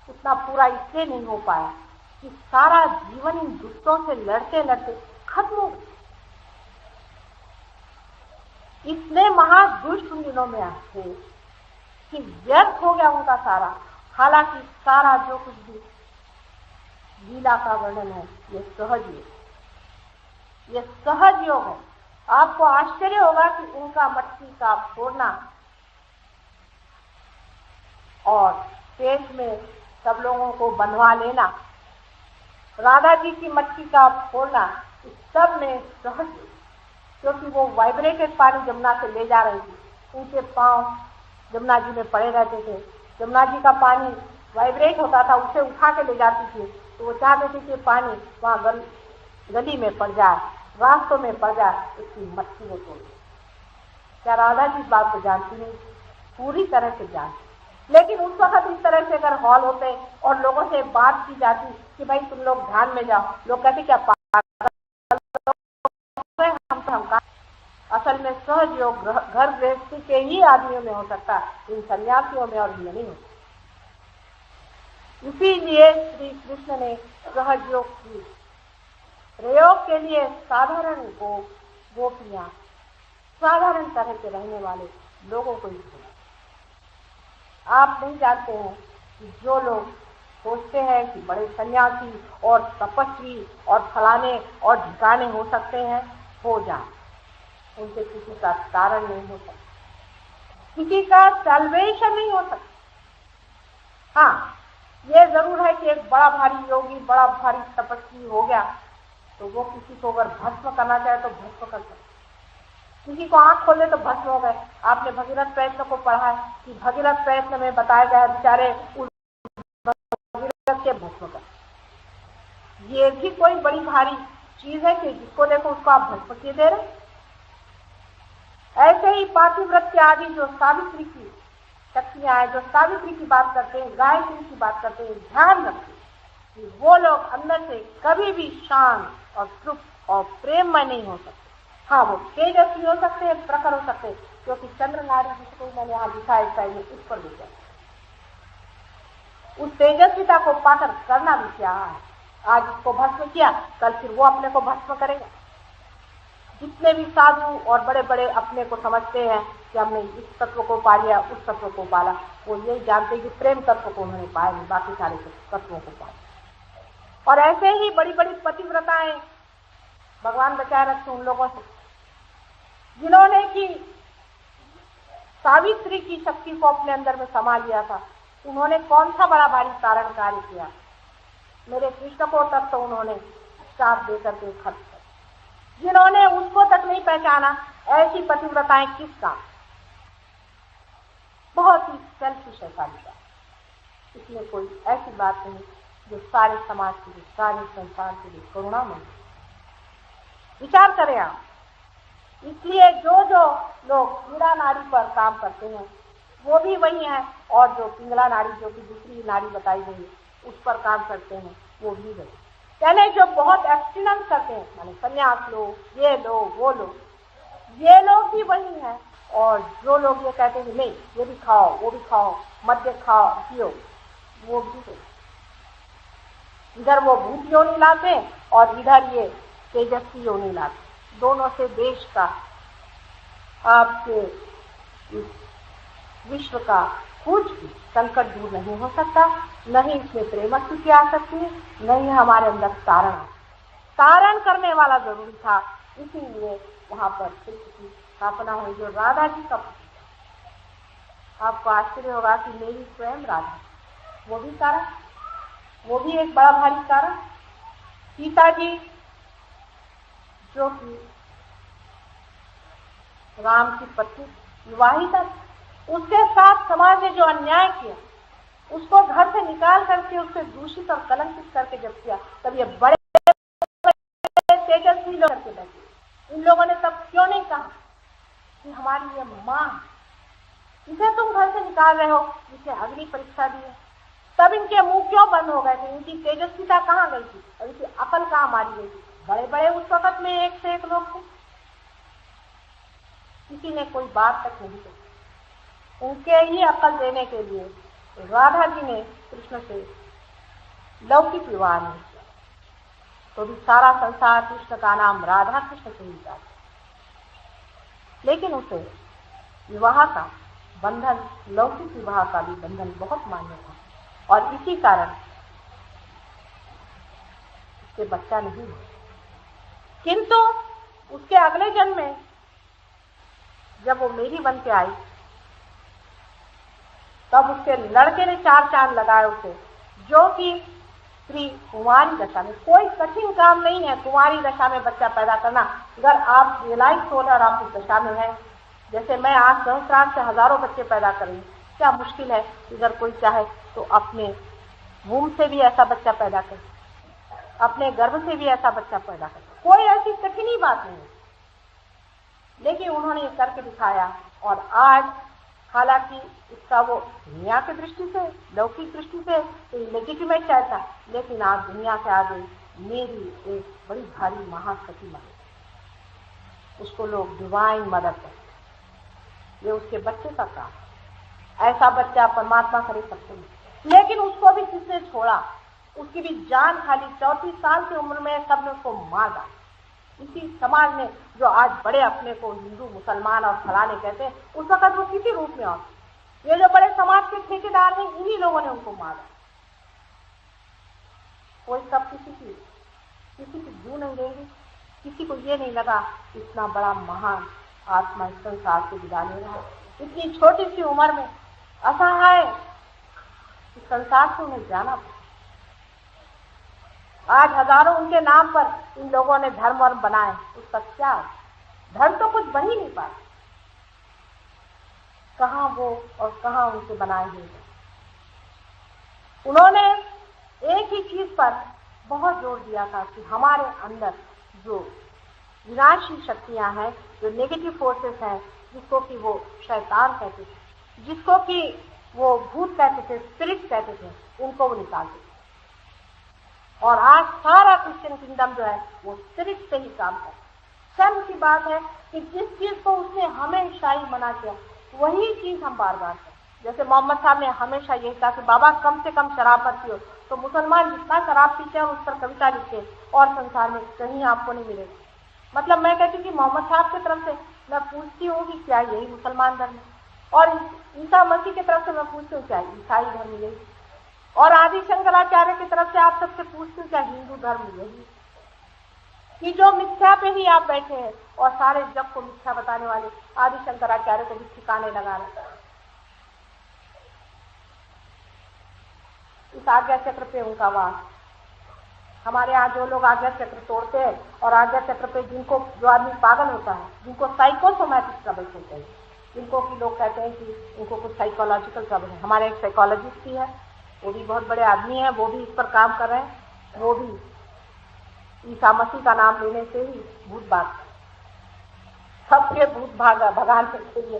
उतना पूरा इसलिए नहीं हो पाया कि सारा जीवन इन दुष्टों से लड़ते लड़ते खत्म हो गया। इतने महादुष्ट उन दिनों में आते कि व्यर्थ हो गया उनका सारा। हालांकि सारा जो कुछ भी लीला का वर्णन है ये सहज योग, ये सहज योग है। आपको आश्चर्य होगा कि उनका मटकी का फोड़ना और पेट में सब लोगों को बंधवा लेना, राधा जी की मटकी का फोड़ना, इस सब में सहज, क्योंकि वो वाइब्रेटेड पानी जमुना से ले जा रही थी। उनके पांव जमुना जी में पड़े रहते थे, जमुना जी का पानी वाइब्रेट होता था, उसे उठा के ले जाती थी, तो वो चाहते थे कि पानी वहाँ गली में पड़ जाए, रास्तों में पड़ जाए, उसकी मटकी वो तोड़। क्या राधा जी इस बात को जानती नहीं? पूरी तरह से जानती। लेकिन उस वक्त इस तरह से अगर हॉल होते और लोगों से बात की जाती कि भाई तुम लोग ध्यान में जाओ, लोग कहते क्या हम असल में सहज योग घर गृहस्थी के ही आदमियों में हो सकता है, इन सन्यासियों में और इनमें नहीं होता। इसीलिए श्री कृष्ण ने सहज योग की प्रयोग के लिए साधारण गोपियां, साधारण तरह के रहने वाले लोगों को ही चुना। आप नहीं जानते हैं कि जो लोग सोचते हैं कि बड़े सन्यासी और तपस्वी और फलाने और ठिकाने हो सकते हैं, हो जाए, उनसे किसी का तारण नहीं हो सकता, किसी का सल्वेशन नहीं हो सकता। हाँ, ये जरूर है कि एक बड़ा भारी योगी, बड़ा भारी तपस्वी हो गया तो वो किसी को अगर भस्म करना चाहे तो भस्म कर सकता, किसी को आंख खोले तो भस्म हो गए। आपने भगीरथ प्रयत्न को पढ़ा है कि भगीरथ प्रयत्न में बताया गया बेचारे भगीरथ के भस्म कर। ये भी कोई बड़ी भारी चीज है कि जिसको देखो उसको आप भस्म किए दे रहे। ऐसे ही पातिव्रत्य आदि जो सावित्री की शक्तियां हैं, जो सावित्री की बात करते हैं, गायत्री की बात करते हैं, ध्यान रखते कि वो लोग अंदर से कभी भी शांत और तृप्त और प्रेममय नहीं हो सकते। हाँ, वो तेजस्वी हो सकते हैं, प्रखर हो सकते हैं, क्योंकि चंद्र नारी जिसको मैंने यहाँ दिखा इस साइड में, उस पर विचार, उस तेजस्विता को पाकर करना भी क्या है। आज इसको भस्म किया, कल फिर वो अपने को भस्म करेगा। जितने भी साधु और बड़े बड़े अपने को समझते हैं कि हमने इस तत्व को पा लिया, उस तत्व को पाला, वो यही जानते हैं कि प्रेम तत्व को उन्होंने पाया नहीं, बाकी सारे तत्वों को पाया। और ऐसे ही बड़ी बड़ी पतिव्रताएं, भगवान बचाए रखे उन लोगों से जिन्होंने कि सावित्री की शक्ति को अपने अंदर में समा लिया था। उन्होंने कौन सा बड़ा भारी तारण कार्य किया? मेरे कृष्ण को तक तो उन्होंने श्राप देकर के खत्म कर, जिन्होंने उसको तक नहीं पहचाना, ऐसी पतिव्रताएं किस काम? बहुत ही सेल्फिश है सावित्री। इसमें कोई ऐसी बात नहीं जो सारे समाज के लिए, सारे संसार के लिए करुणामय। विचार करें आप। इसलिए जो जो लोग पीड़ा नाड़ी पर काम करते हैं वो भी वही हैं, और जो पिंगला नाड़ी जो कि दूसरी नाड़ी बताई गई उस पर काम करते हैं वो भी वही। यानी जो बहुत एब्स्टिनेंस करते हैं, माने संन्यास लो, ये लो, वो लो, ये लोग भी वही हैं, और जो लोग ये कहते हैं नहीं ये भी खाओ वो भी खाओ, मद्य खाओ पियो, वो भी इधर वो भूत योनि लाते और इधर ये तेजस्वी योनि लाते। दोनों से देश का, आपके विश्व का कुछ भी संकट दूर नहीं हो सकता, न ही इसमें प्रेम स्थिति आ सकती है, न ही हमारे अंदर तारण करने वाला जरूरी था। इसीलिए वहां पर कृष्ण की स्थापना हुई, जो राधा जी का। आपको आश्चर्य होगा कि मेरी स्वयं राधा, वो भी कारण, वो भी एक बड़ा भारी कारण। सीता जी जो कि राम की पत्नी विवाहिता, उसके साथ समाज ने जो अन्याय किया, उसको घर से निकाल करके उससे दूषित और कलंकित करके जब किया, तब ये बड़े तेजस्वी लोग करके बैठे। इन लोगों ने तब क्यों नहीं कहा कि हमारी ये मां, इसे तुम घर से निकाल रहे हो, इसे अग्नि परीक्षा दी है। तब इनके मुंह क्यों बंद हो गए थे? इनकी तेजस्विता कहाँ गई थी और इनकी अकल कहाँ मारी गई थी? बड़े बड़े उस वक्त में एक से एक लोग थे, किसी ने कोई बात तक नहीं कही। उनके ही अकल देने के लिए राधा जी ने कृष्ण से लौकिक विवाह नहीं किया, तो भी सारा संसार कृष्ण का नाम राधा कृष्ण से ही जाता, लेकिन उसे विवाह का बंधन, लौकिक विवाह का भी बंधन बहुत मान्य था, और इसी कारण उसके बच्चा नहीं हुआ। किंतु उसके अगले जन्म में जब वो मेरी बन के आई, तब उसके लड़के ने 4 चांद लगाए उसे, जो कि स्त्री कुंवारी दशा में, कोई कठिन काम नहीं है कुंवारी दशा में बच्चा पैदा करना। अगर आप रियलाइज हो और आप उस दशा में है, जैसे मैं आज सहस्रार से हजारों बच्चे पैदा कर रही हूँ, क्या मुश्किल है? अगर कोई चाहे तो अपने वूम्ब से भी ऐसा बच्चा पैदा कर, अपने गर्भ से भी ऐसा बच्चा पैदा कर, कोई ऐसी कठिन ही बात नहीं है। लेकिन उन्होंने ये करके दिखाया, और आज हालांकि इसका वो दुनिया की दृष्टि से, लौकिक दृष्टि से लेजिटिमेट चाहता, लेकिन आज दुनिया से आगे मेरी एक बड़ी भारी महाशक्ति मानी, उसको लोग डिवाइन मदर कहते। ये उसके बच्चे का काम, ऐसा बच्चा परमात्मा करे सकते नहीं, लेकिन उसको भी किसने छोड़ा? उसकी भी जान खाली 34 साल की उम्र में सबने उसको मार डाला। इसी समाज ने जो आज बड़े अपने को हिंदू मुसलमान और फलाने कहते हैं, उस वक्त वो किसी रूप में और ये जो बड़े समाज के ठेकेदार हैं, इन्हीं लोगों ने उनको मारा। कोई सब किसी की जू नहीं देंगे, किसी को ये नहीं लगा इतना बड़ा महान आत्मा इस संसार से विदा ले रहा है, इतनी छोटी सी उम्र में असहाय इस संसार से उन्हें जाना। आज हजारों उनके नाम पर इन लोगों ने धर्म वर्म बनाए, उसका क्या? धर्म तो कुछ बन ही नहीं पाए। कहाँ वो और कहाँ उनके बनाए हुए? उन्होंने एक ही चीज पर बहुत जोर दिया था कि हमारे अंदर जो विनाशी शक्तियां हैं, जो नेगेटिव फोर्सेस हैं, जिसको कि वो शैतान कहते थे, जिसको कि वो भूत कहते थे, स्पिरिट कहते थे, उनको वो निकालते थे। और आज सारा क्रिश्चियन किंगडम जो है वो स्पिरिट से ही काम करता है। शर्म की बात है कि जिस चीज को उसने हमेशा ही मना किया, वही चीज हम बार बार करें। जैसे मोहम्मद साहब ने हमेशा यही कहा कि बाबा कम से कम शराब मत पियो, तो मुसलमान जितना शराब पीते हैं उस पर कविता लिखते और संसार में कहीं आपको नहीं मिलेगा। मतलब मैं कहती हूँ कि मोहम्मद साहब की तरफ से मैं पूछती हूँ कि क्या यही मुसलमान धर्म है, और ईसा मसीह की तरफ से मैं पूछती हूँ क्या ईसाई धर्म यही, और आदि शंकराचार्य की तरफ से आप सबसे पूछते हैं क्या हिंदू धर्म यही? कि जो मिथ्या पे ही आप बैठे हैं और सारे जग को मिथ्या बताने वाले आदि शंकराचार्य को भी ठिकाने लगा रहे। इस आज्ञा चक्र पे उनका वास। हमारे यहाँ जो लोग आज्ञा चक्र तोड़ते हैं और आज्ञा चक्र पे जिनको, जो आदमी पागल होता है, जिनको साइकोसोमैटिक ट्रबल होते हैं, जिनको कि लोग कहते हैं कि उनको कुछ साइकोलॉजिकल ट्रबल है। हमारे एक साइकोलॉजिस्ट भी है, वो भी बहुत बड़े आदमी हैं, वो भी इस पर काम कर रहे हैं। वो भी ईसा मसीह का नाम लेने से ही भूत भाग, सबके भूत भगाने के लिए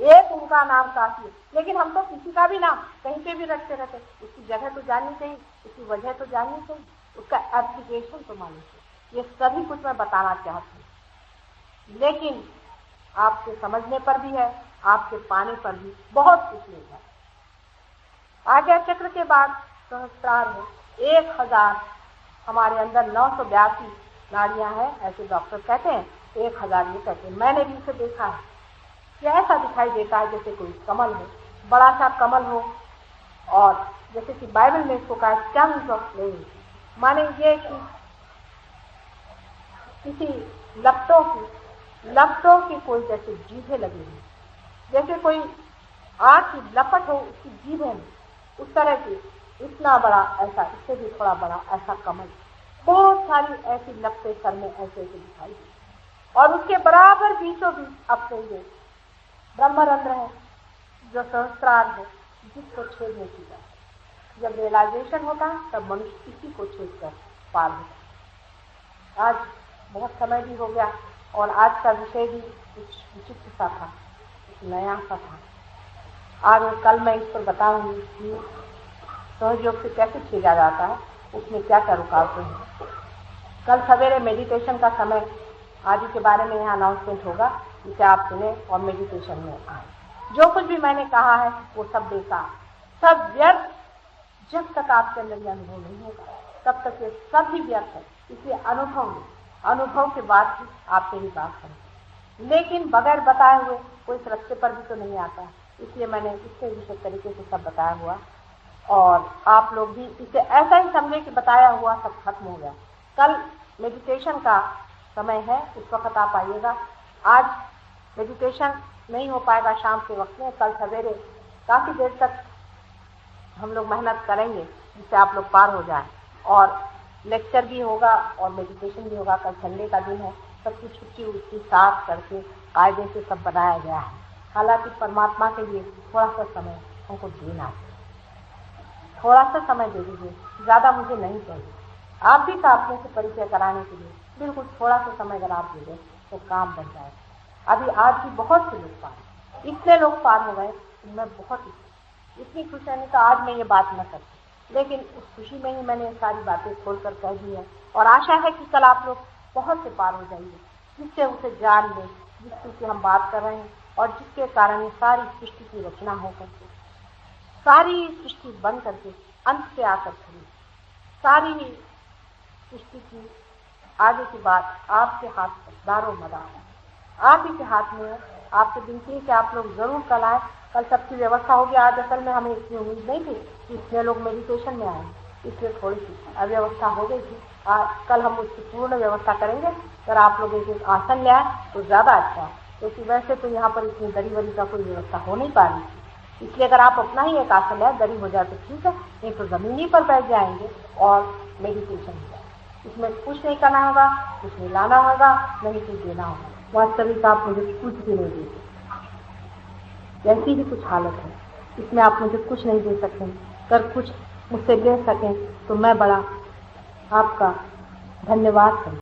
एक उनका नाम काफी है। लेकिन हम तो किसी का भी नाम कहीं पे भी रखते रहते, उसकी जगह तो जाननी चाहिए, उसकी वजह तो जाननी चाहिए, उसका एप्लीकेशन तो मालूम चाहिए। ये सभी कुछ मैं बताना चाहती हूँ, लेकिन आपके समझने पर भी है, आपके पाने पर भी बहुत कुछ नहीं है। आज्ञा चक्र के बाद सहस्त्रार है, 1000 हमारे अंदर 982 नाड़ियां हैं, ऐसे डॉक्टर कहते हैं, 1000 ये कहते हैं। मैंने भी इसे देखा है, यह ऐसा दिखाई देता है जैसे कोई कमल हो, बड़ा सा कमल हो, और जैसे कि बाइबल में इसको कहा स्टम्स ऑफ फ्लेम, माने ये कि किसी लपटों की कोई जैसे जीभें लगी हुई, जैसे कोई आग की लपट हो उसकी जीभें में, उस तरह की इतना बड़ा ऐसा, इससे भी थोड़ा बड़ा ऐसा कमल, बहुत सारी ऐसी लपटें सर में ऐसे ऐसे दिखाई दी, और उसके बराबर बीचों बीच अपने ये ब्रह्मरंध्र है जो सहस्त्रार है, जिसको छेदने की जाए। जब रियलाइजेशन होता है तब मनुष्य इसी को छेद कर पार होता है। आज बहुत समय भी हो गया और आज का विषय भी कुछ विचित्र सा था, कुछ नया सा था। आज और कल मैं इस पर बताऊंगी कि सहयोग से कैसे छेदा जाता है, उसमें क्या क्या रुकावटें हैं। कल सवेरे मेडिटेशन का समय आदि के बारे में यहाँ अनाउंसमेंट होगा, जिसे आप सुने और मेडिटेशन में आए। जो कुछ भी मैंने कहा है वो सब बेकार, सब व्यर्थ। जब तक आपके अंदर यह अनुभव नहीं होगा तब तक ये सब ही व्यर्थ है। इसलिए अनुभव के बाद ही आप मेरी बात करें, लेकिन बगैर बताए हुए कोई इस रास्ते पर भी तो नहीं आता। इसलिए मैंने इससे विशेष तरीके से सब बताया हुआ, और आप लोग भी इसे ऐसा ही समझे कि बताया हुआ सब खत्म हो गया। कल मेडिटेशन का समय है, उस वक्त आप आइएगा। आज मेडिटेशन नहीं हो पाएगा शाम के वक्त में, कल सवेरे काफ़ी देर तक हम लोग मेहनत करेंगे जिससे आप लोग पार हो जाएं, और लेक्चर भी होगा और मेडिटेशन भी होगा। कल संडे का दिन है, सब कुछ छुट्टी उट्टी साफ करके कायदे से सब बनाया गया है। हालांकि परमात्मा के लिए थोड़ा सा समय हमको देना है, थोड़ा सा समय दे दीजिए, ज़्यादा मुझे नहीं चाहिए। आप भी का अपने से परिचय कराने के लिए बिल्कुल थोड़ा सा समय अगर आप दे दें तो काम बन जाएगा। अभी आज भी बहुत से लोग पार, इतने लोग पार हो गए, मैं बहुत इतनी खुशी नहीं था आज मैं ये बात न करती, लेकिन उस खुशी में ही मैंने सारी बातें खोल कर कह दी है, और आशा है कि कल आप लोग बहुत से पार हो जाएंगे, जिससे उसे जान लें जिसकी से हम बात कर रहे हैं, और जिसके कारण ये सारी सृष्टि की रचना हो करके, सारी सृष्टि बन करके अंत पे आकर खड़ी, सारी सृष्टि की आगे की बात आपके हाथ पर दारो मदार आप ही के हाथ में है। आपसे विनती है कि आप लोग जरूर कल आए, कल सबकी व्यवस्था होगी। आज असल में हमें इतनी उम्मीद नहीं थी कि इतने लोग मेडिटेशन में आए, इसलिए थोड़ी सी अव्यवस्था हो गई थी। कल हम उसकी पूर्ण व्यवस्था करेंगे। अगर आप लोग एक आसन ले आए तो ज़्यादा अच्छा है, क्योंकि वैसे तो यहाँ पर इतनी दरी वरी का कोई व्यवस्था हो नहीं पा रही थी। इसलिए अगर आप अपना ही एक आसन ले आए, दरी हो जाए तो ठीक है, नहीं तो ज़मीन ही पर बैठ जाएंगे और मेडिटेशन हो जाए। इसमें कुछ नहीं करना होगा, कुछ नहीं लाना होगा, नहीं कुछ देना होगा। वास्तविक आप मुझे कुछ भी नहीं देते, जैसी भी कुछ हालत है, इसमें आप मुझे कुछ नहीं दे सकते। अगर कुछ मुझसे ले सकें तो मैं बड़ा आपका धन्यवाद करूँ।